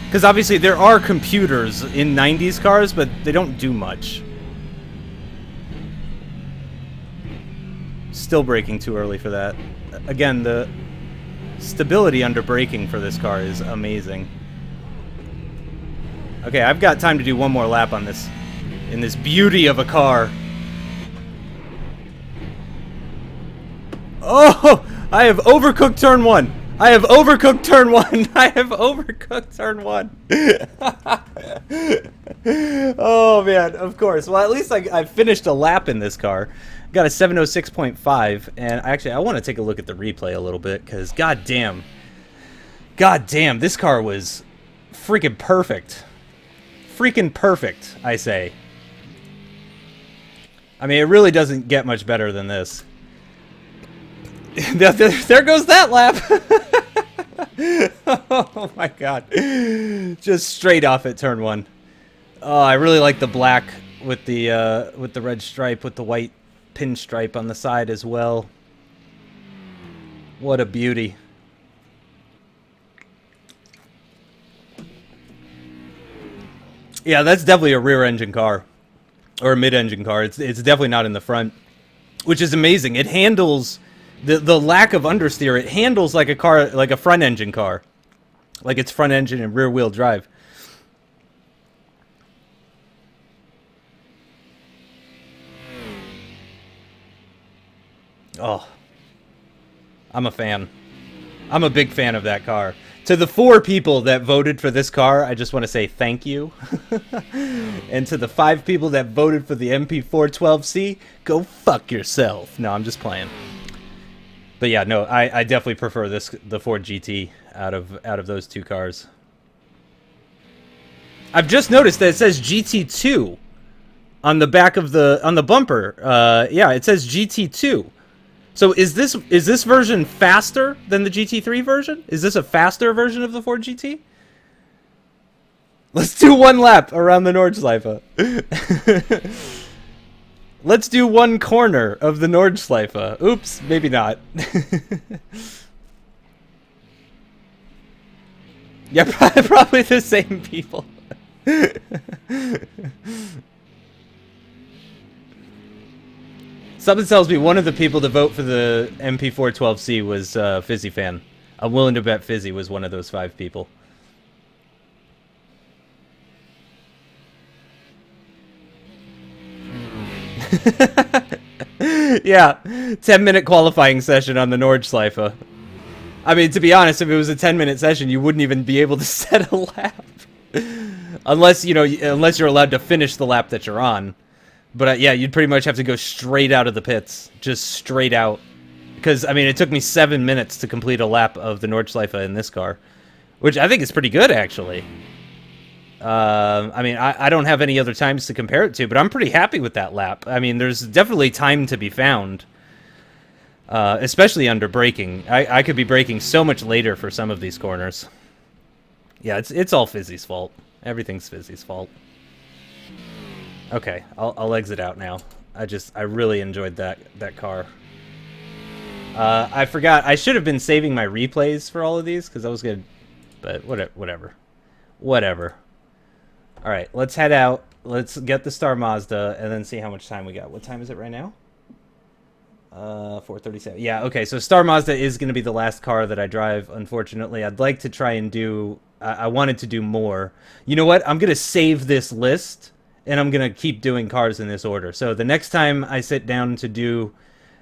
A: Because obviously there are computers in 90s cars, but they don't do much. Still braking too early for that. Again, the stability under braking for this car is amazing. Okay, I've got time to do one more lap on this, in this beauty of a car. Oh! I have overcooked turn one. I have overcooked turn one. I have overcooked turn one. Oh, man, of course. Well, at least I finished a lap in this car. Got a 706.5, and I want to take a look at the replay a little bit, because goddamn, this car was freaking perfect. Freaking perfect, I say. I mean, it really doesn't get much better than this. There goes that lap. Oh my god. Just straight off at turn 1. Oh, I really like the black with the red stripe with the white pinstripe on the side as well. What a beauty. Yeah, that's definitely a rear engine car. Or a mid-engine car. It's definitely not in the front. Which is amazing. It handles the lack of understeer. It handles like a car, like a front engine car. Like it's front engine and rear wheel drive. Oh. I'm a fan. I'm a big fan of that car. To the 4 people that voted for this car, I just want to say thank you. And to the 5 people that voted for the MP4-12C, go fuck yourself. No, I'm just playing. But yeah, no, I definitely prefer the Ford GT out of those 2 cars. I've just noticed that it says GT2 on the back of the bumper. Yeah, it says GT2. So is this version faster than the GT3 version? Is this a faster version of the Ford GT? Let's do 1 lap around the Nordschleife. Let's do 1 corner of the Nordschleife. Oops, maybe not. Yeah, probably the same people. Something tells me one of the people to vote for the MP4-12C was Fizzy Fan. I'm willing to bet Fizzy was one of those 5 people. Yeah, 10-minute qualifying session on the Nordschleife. I mean, to be honest, if it was a 10-minute session, you wouldn't even be able to set a lap. Unless you're allowed to finish the lap that you're on. But yeah, you'd pretty much have to go straight out of the pits. Just straight out. Because, I mean, it took me 7 minutes to complete a lap of the Nordschleife in this car. Which I think is pretty good, actually. I mean, I don't have any other times to compare it to, but I'm pretty happy with that lap. I mean, there's definitely time to be found. Especially under braking. I could be braking so much later for some of these corners. Yeah, it's all Fizzy's fault. Everything's Fizzy's fault. Okay, I'll exit out now. I really enjoyed that car. I forgot. I should have been saving my replays for all of these because I was good. But whatever. All right, let's head out. Let's get the Star Mazda and then see how much time we got. What time is it right now? 4:37. Yeah. Okay. So Star Mazda is going to be the last car that I drive. Unfortunately, I'd like to try and do. I wanted to do more. You know what? I'm going to save this list. And I'm going to keep doing cars in this order. So the next time I sit down to do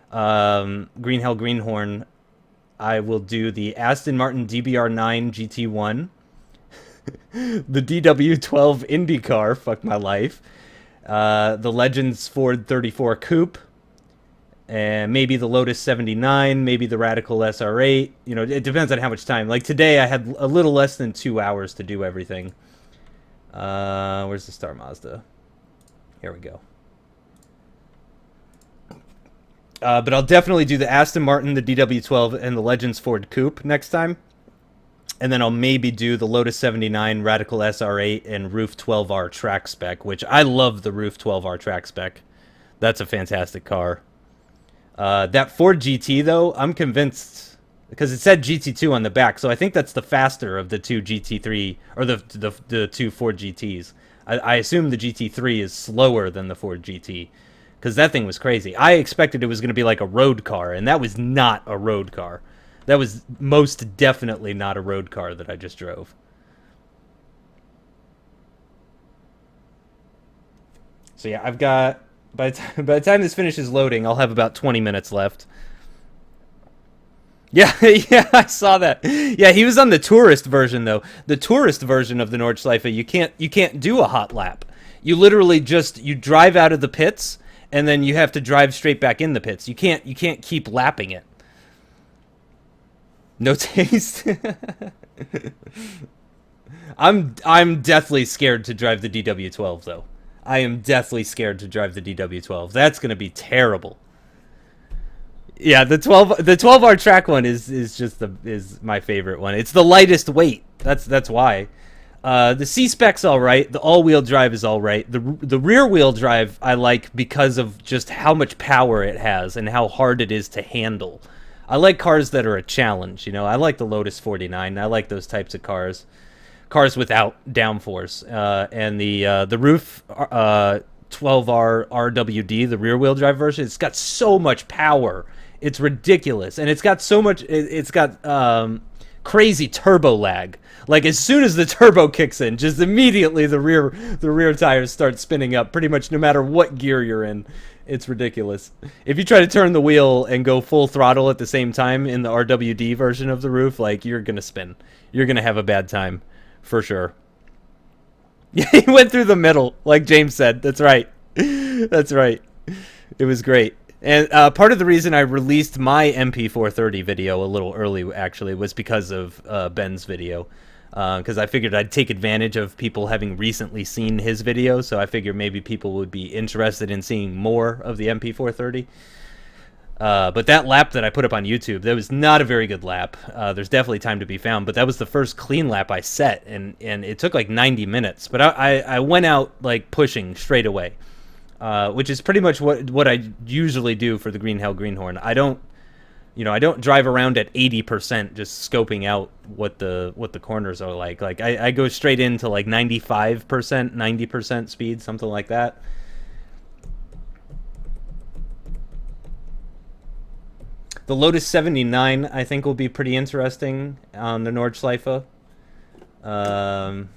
A: Green Hell Greenhorn, I will do the Aston Martin DBR9 GT1, the DW12 IndyCar, fuck my life, the Legends Ford 34 Coupe, and maybe the Lotus 79, maybe the Radical SR8. You know, it depends on how much time. Like today, I had a little less than 2 hours to do everything. Where's the Star Mazda? Here we go. But I'll definitely do the Aston Martin, the DW12, and the Legends Ford Coupe next time. And then I'll maybe do the Lotus 79, Radical SR8, and Roof 12R track spec, which I love the Roof 12R track spec. That's a fantastic car. That Ford GT, though, I'm convinced, because it said GT2 on the back, so I think that's the faster of the 2 GT3, or the 2 Ford GTs. I assume the GT3 is slower than the Ford GT, because that thing was crazy. I expected it was going to be like a road car, and that was not a road car. That was most definitely not a road car that I just drove. So yeah, I've got, by the time this finishes loading, I'll have about 20 minutes left. Yeah, yeah, I saw that. Yeah, he was on the tourist version though. The tourist version of the Nordschleife, you can't do a hot lap. You literally you drive out of the pits and then you have to drive straight back in the pits. You can't keep lapping it. No taste. I'm deathly scared to drive the DW12 though. I am deathly scared to drive the DW12. That's going to be terrible. Yeah, the 12R track one is my favorite one. It's the lightest weight. That's why. The C-Spec's all right. The all-wheel drive is all right. The rear-wheel drive I like because of just how much power it has and how hard it is to handle. I like cars that are a challenge, you know. I like the Lotus 49. I like those types of cars. Cars without downforce. And the roof 12R RWD, the rear-wheel drive version, it's got so much power. It's ridiculous. And it's got so much... It's got crazy turbo lag. Like, as soon as the turbo kicks in, just immediately the rear tires start spinning up, pretty much no matter what gear you're in. It's ridiculous. If you try to turn the wheel and go full throttle at the same time in the RWD version of the roof, like, you're going to spin. You're going to have a bad time, for sure. Yeah, he went through the middle, like James said. That's right. That's right. It was great. And part of the reason I released my MP4-30 video a little early, actually, was because of Ben's video. Because I figured I'd take advantage of people having recently seen his video, so I figured maybe people would be interested in seeing more of the MP4-30. But that lap that I put up on YouTube, that was not a very good lap. There's definitely time to be found, but that was the first clean lap I set, and it took like 90 minutes. But I went out like pushing straight away, which is pretty much what I usually do for the Green Hell Greenhorn. I don't drive around at 80% just scoping out what the corners are like. Like I go straight into like 95%, 90% speed, something like that. The Lotus 79, I think, will be pretty interesting on the Nordschleife. The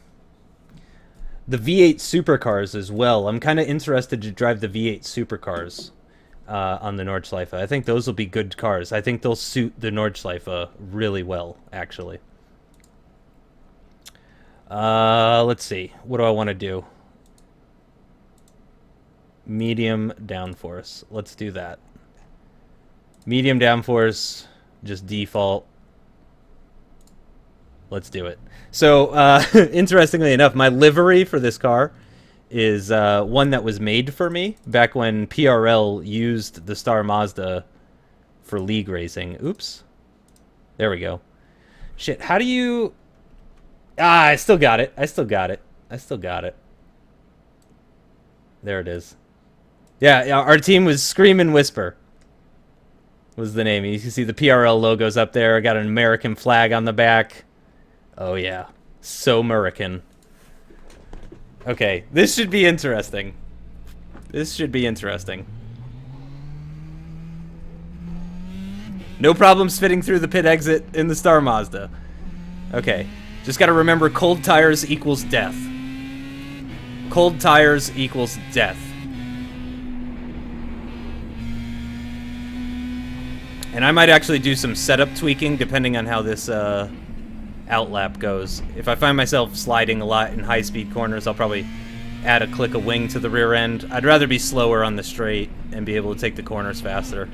A: V8 supercars as well. I'm kind of interested to drive the V8 supercars on the Nordschleife. I think those will be good cars. I think they'll suit the Nordschleife really well, actually. Let's see. What do I want to do? Medium downforce. Let's do that. Medium downforce, just default. Let's do it. So, interestingly enough, my livery for this car is one that was made for me back when PRL used the Star Mazda for league racing. Oops. There we go. Shit, how do you... I still got it. I still got it. There it is. Yeah, our team was Scream and Whisper. Was the name. You can see the PRL logos up there. I got an American flag on the back. Oh, yeah. So American. Okay, this should be interesting. No problems fitting through the pit exit in the Star Mazda. Okay, just gotta remember cold tires equals death. Cold tires equals death. And I might actually do some setup tweaking depending on how this outlap goes. If I find myself sliding a lot in high-speed corners, I'll probably add a click of wing to the rear end. I'd rather be slower on the straight and be able to take the corners faster.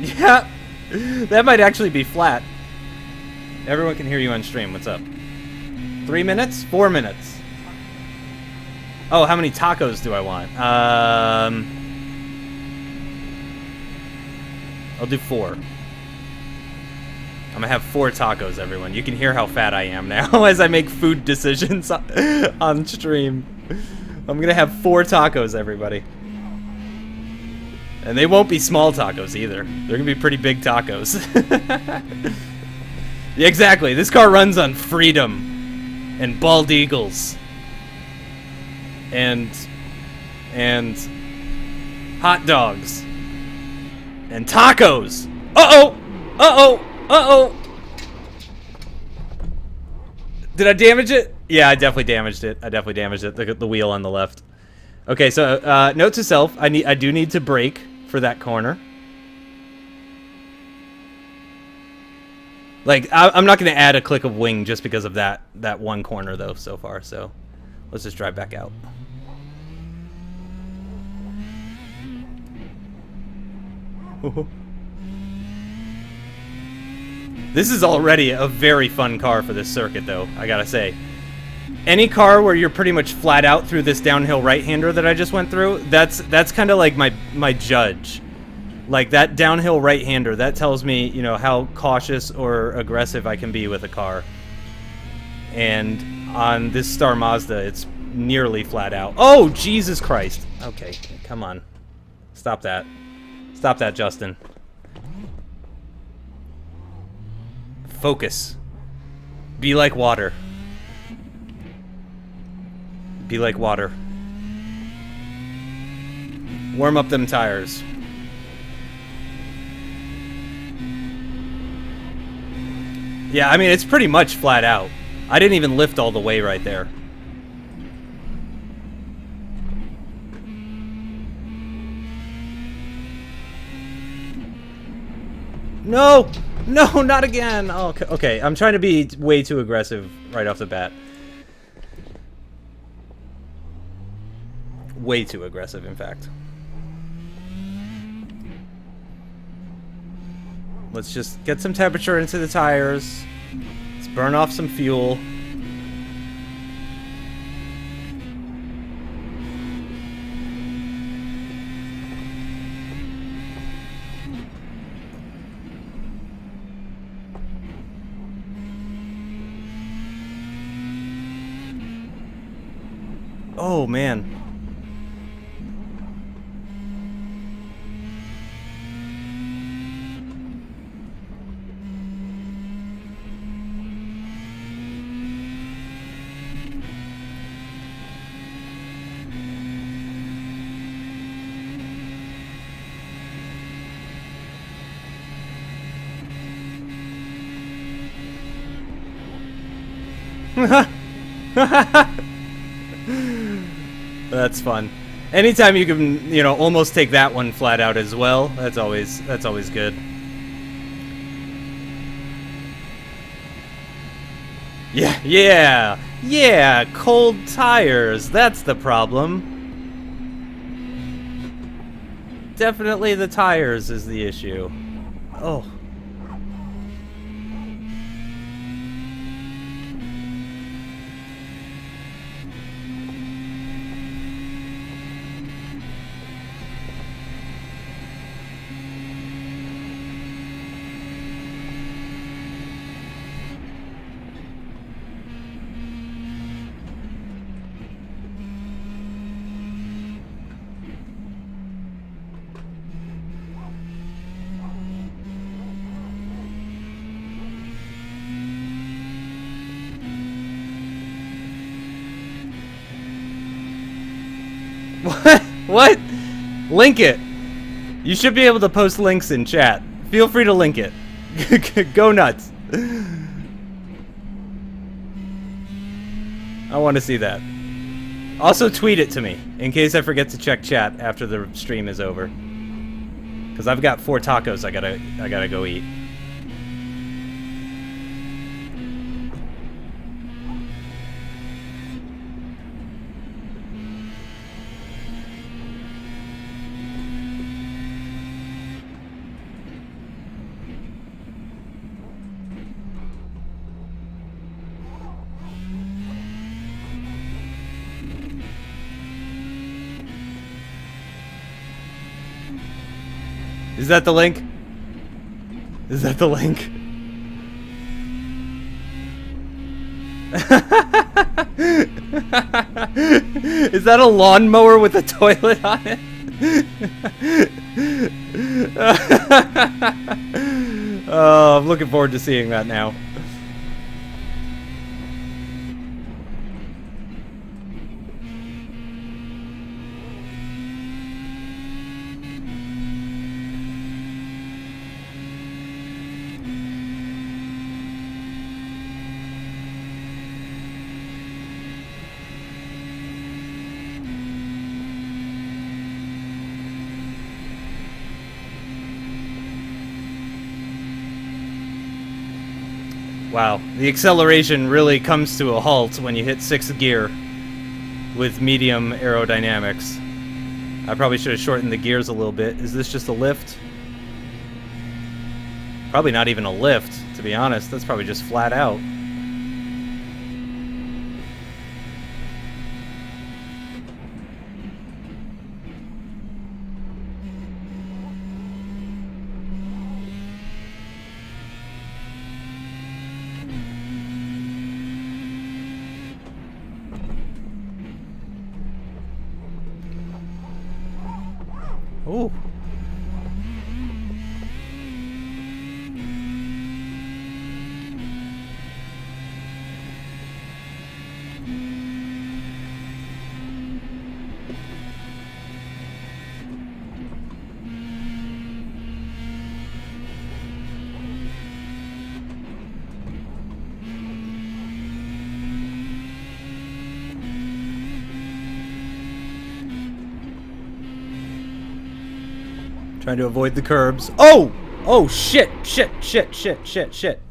A: Yeah, that might actually be flat. Everyone can hear you on stream. What's up? 3 minutes? 4 minutes. Oh, how many tacos do I want? I'll do 4. I'm gonna have 4 tacos, everyone. You can hear how fat I am now as I make food decisions on stream. I'm gonna have 4 tacos, everybody. And they won't be small tacos either. They're gonna be pretty big tacos. Yeah, exactly. This car runs on freedom and bald eagles and hot dogs and tacos. Uh-oh! Uh-oh! Uh-oh! Did I damage it? Yeah, I definitely damaged it. Look at the wheel on the left. Okay, so note to self: I do need to brake for that corner. Like, I'm not going to add a click of wing just because of that one corner, though, so far. So let's just drive back out. This is already a very fun car for this circuit, though, I gotta say. Any car where you're pretty much flat out through this downhill right-hander that I just went through, that's kind of like my judge. Like, that downhill right-hander, that tells me, you know, how cautious or aggressive I can be with a car. And on this Star Mazda, it's nearly flat out. Oh, Jesus Christ. Okay, come on. Stop that. Stop that, Justin. Focus. Be like water. Be like water. Warm up them tires. Yeah, I mean, it's pretty much flat out. I didn't even lift all the way right there. No! No, not again! Oh, okay, I'm trying to be way too aggressive right off the bat. Way too aggressive, in fact. Let's just get some temperature into the tires. Let's burn off some fuel. Oh, man. That's fun. Anytime you can, you know, almost take that one flat out as well, that's always good. Yeah, cold tires, that's the problem. Definitely the tires is the issue. Oh. What? Link it. You should be able to post links in chat. Feel free to link it. Go nuts. I want to see that. Also tweet it to me, in case I forget to check chat after the stream is over. Because I've got 4 tacos I gotta go eat. Is that the link? Is that the link? Is that a lawnmower with a toilet on it? Oh, I'm looking forward to seeing that now. Wow, the acceleration really comes to a halt when you hit 6th gear with medium aerodynamics. I probably should have shortened the gears a little bit. Is this just a lift? Probably not even a lift, to be honest. That's probably just flat out. Ooh. Trying to avoid the curbs. Oh! Oh, shit! Shit, shit, shit, shit, shit.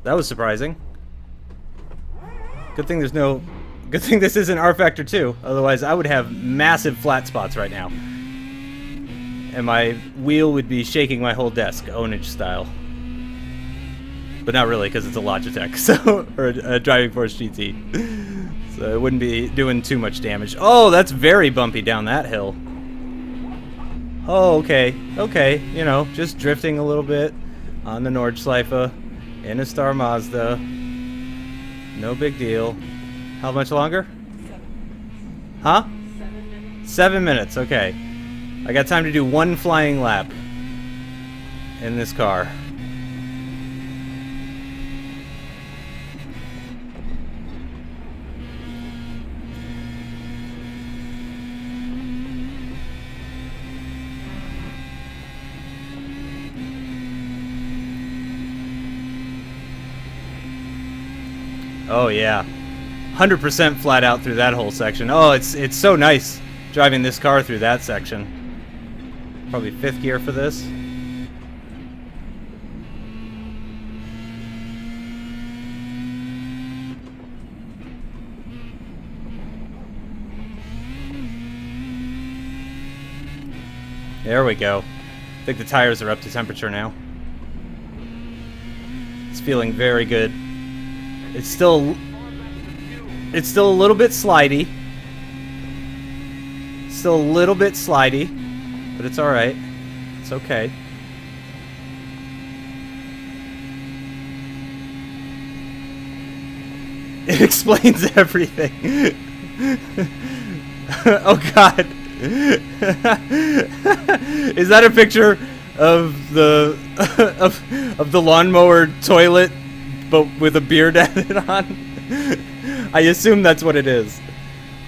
A: That was surprising. Good thing there's no... Good thing this isn't R Factor 2. Otherwise, I would have massive flat spots right now. And my wheel would be shaking my whole desk, ownage style. But not really, because it's a Logitech, so... or a Driving Force GT. So it wouldn't be doing too much damage. Oh, that's very bumpy down that hill. Oh, okay, okay, you know, just drifting a little bit on the Nordschleife in a Star Mazda. No big deal. How much longer? 7. Huh?
B: 7 minutes.
A: 7 minutes, okay. I got time to do one flying lap in this car. Oh yeah, 100% flat out through that whole section. Oh, it's so nice driving this car through that section. Probably 5th gear for this. There we go. I think the tires are up to temperature now. It's feeling very good. It's still a little bit slidey. Still a little bit slidey, but it's all right. It's okay. It explains everything. Oh God. Is that a picture of the of the lawnmower toilet, but with a beard added on? I assume that's what it is.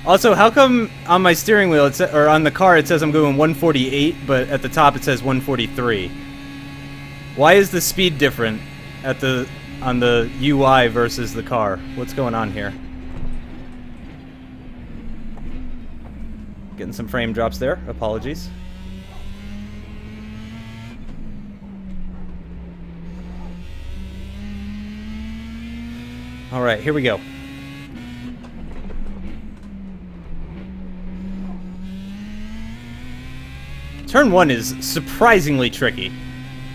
A: Also, how come on my steering wheel or on the car it says I'm going 148, but at the top it says 143? Why is the speed different on the UI versus the car? What's going on here? Getting some frame drops there. Apologies. All right, here we go. Turn 1 is surprisingly tricky.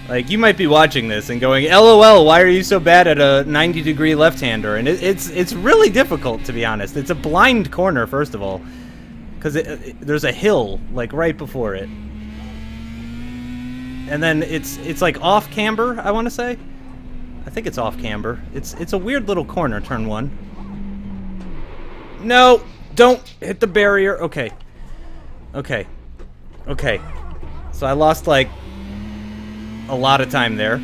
A: Like, you might be watching this and going, LOL, why are you so bad at a 90-degree left-hander? And it's really difficult, to be honest. It's a blind corner, first of all, because there's a hill, like, right before it. And then it's like off camber, I want to say. I think it's off camber. It's a weird little corner, turn 1. No, don't hit the barrier. Okay. Okay. Okay. So I lost, like, a lot of time there.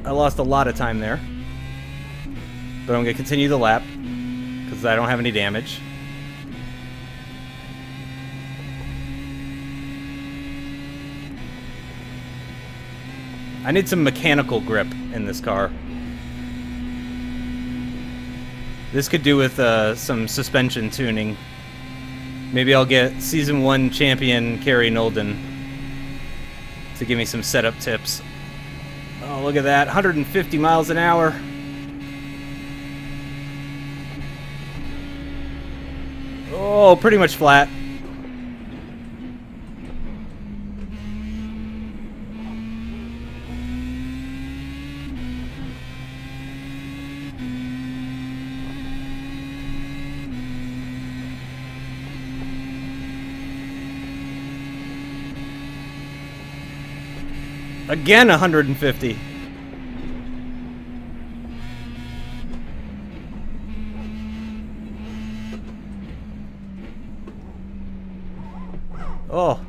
A: I lost a lot of time there. But I'm going to continue the lap, because I don't have any damage. I need some mechanical grip in this car. This could do with some suspension tuning. Maybe I'll get Season 1 champion Kerry Nolden to give me some setup tips. Oh, look at that, 150 miles an hour. Oh, pretty much flat. Again, 150. Oh.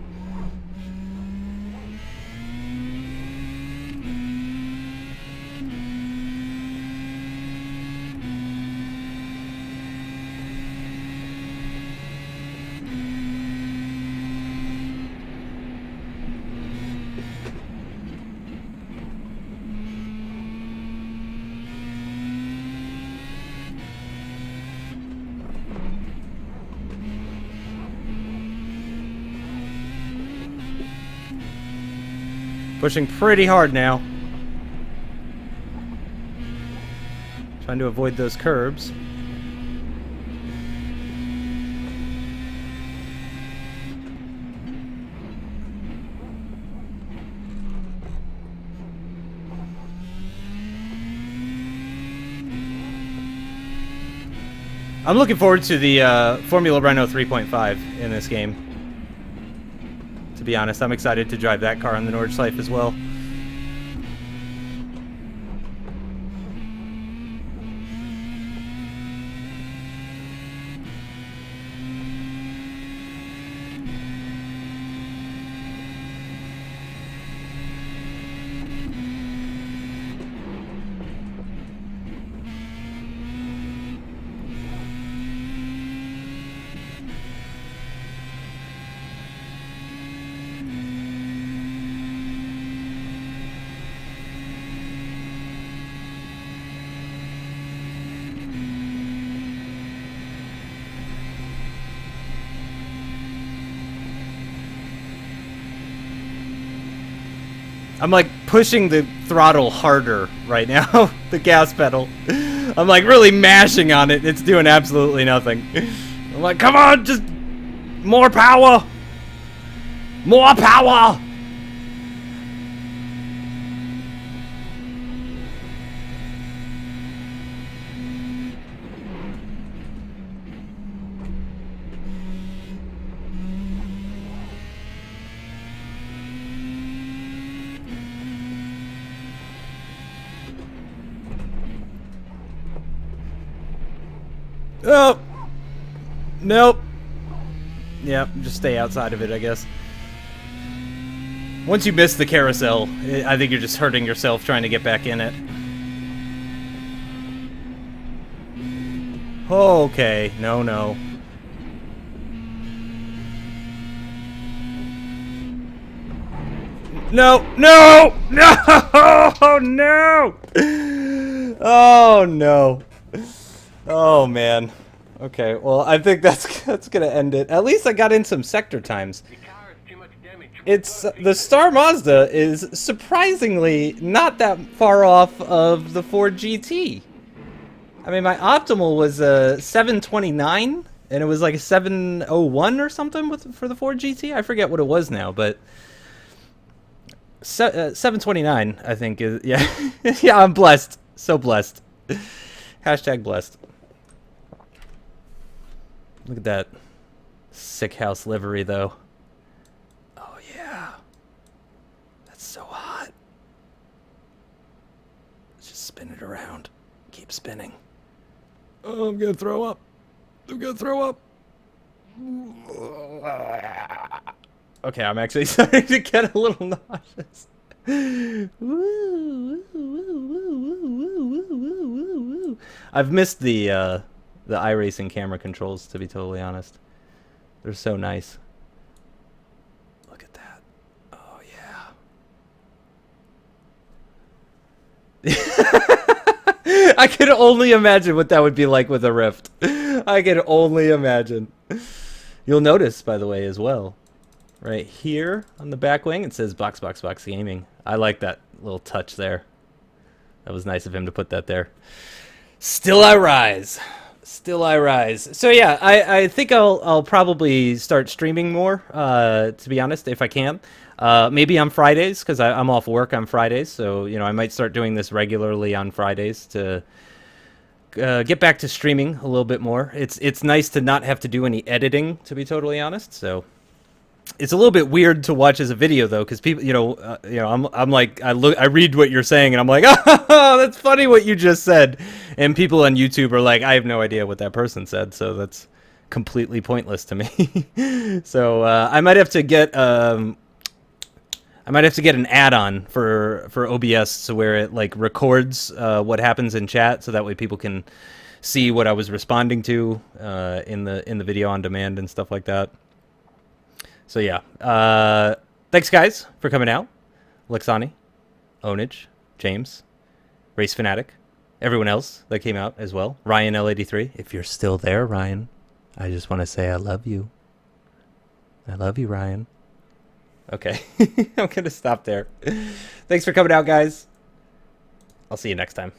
A: Pushing pretty hard now. Trying to avoid those curbs. I'm looking forward to the Formula Renault 3.5 in this game. To be honest, I'm excited to drive that car on the Nordschleife as well. I'm like pushing the throttle harder right now, the gas pedal. I'm like really mashing on it. It's doing absolutely nothing. I'm like, come on, just more power. More power. Oh! Nope. Yep, just stay outside of it, I guess. Once you miss the carousel, I think you're just hurting yourself trying to get back in it. Okay, no, no. No, no, no, no! Oh, no. Oh, man. Okay, well, I think that's gonna end it. At least I got in some sector times. It's the Star Mazda is surprisingly not that far off of the Ford GT. I mean, my optimal was 729, and it was like a 701 or something for the Ford GT. I forget what it was now, but 729, I think is yeah. Yeah, I'm blessed, so blessed. Hashtag blessed. Look at that sick house livery, though. Oh, yeah. That's so hot. Let's just spin it around. Keep spinning. Oh, I'm gonna throw up. I'm gonna throw up. Okay, I'm actually starting to get a little nauseous. I've missed the iRacing camera controls, to be totally honest. They're so nice. Look at that. Oh, yeah. I could only imagine what that would be like with a Rift. I could only imagine. You'll notice, by the way, as well, right here on the back wing. It says Box Gaming. I like that little touch there. That was nice of him to put that there. Still I rise. Still I rise. So yeah, I think I'll probably start streaming more, to be honest, if I can. Maybe on Fridays, because I'm off work on Fridays. So, you know, I might start doing this regularly on Fridays to get back to streaming a little bit more. It's nice to not have to do any editing, to be totally honest. So it's a little bit weird to watch as a video though, because people, I'm like, I read what you're saying, and I'm like, oh, that's funny what you just said, and people on YouTube are like, I have no idea what that person said, so that's completely pointless to me. So I might have to get an add-on for OBS, so where it like records what happens in chat, so that way people can see what I was responding to in the video on demand and stuff like that. So yeah, thanks guys for coming out. Lexani, Onage, James, Race Fanatic, everyone else that came out as well. Ryan L83, if you're still there, Ryan, I just want to say I love you. I love you, Ryan. Okay, I'm gonna stop there. Thanks for coming out, guys. I'll see you next time.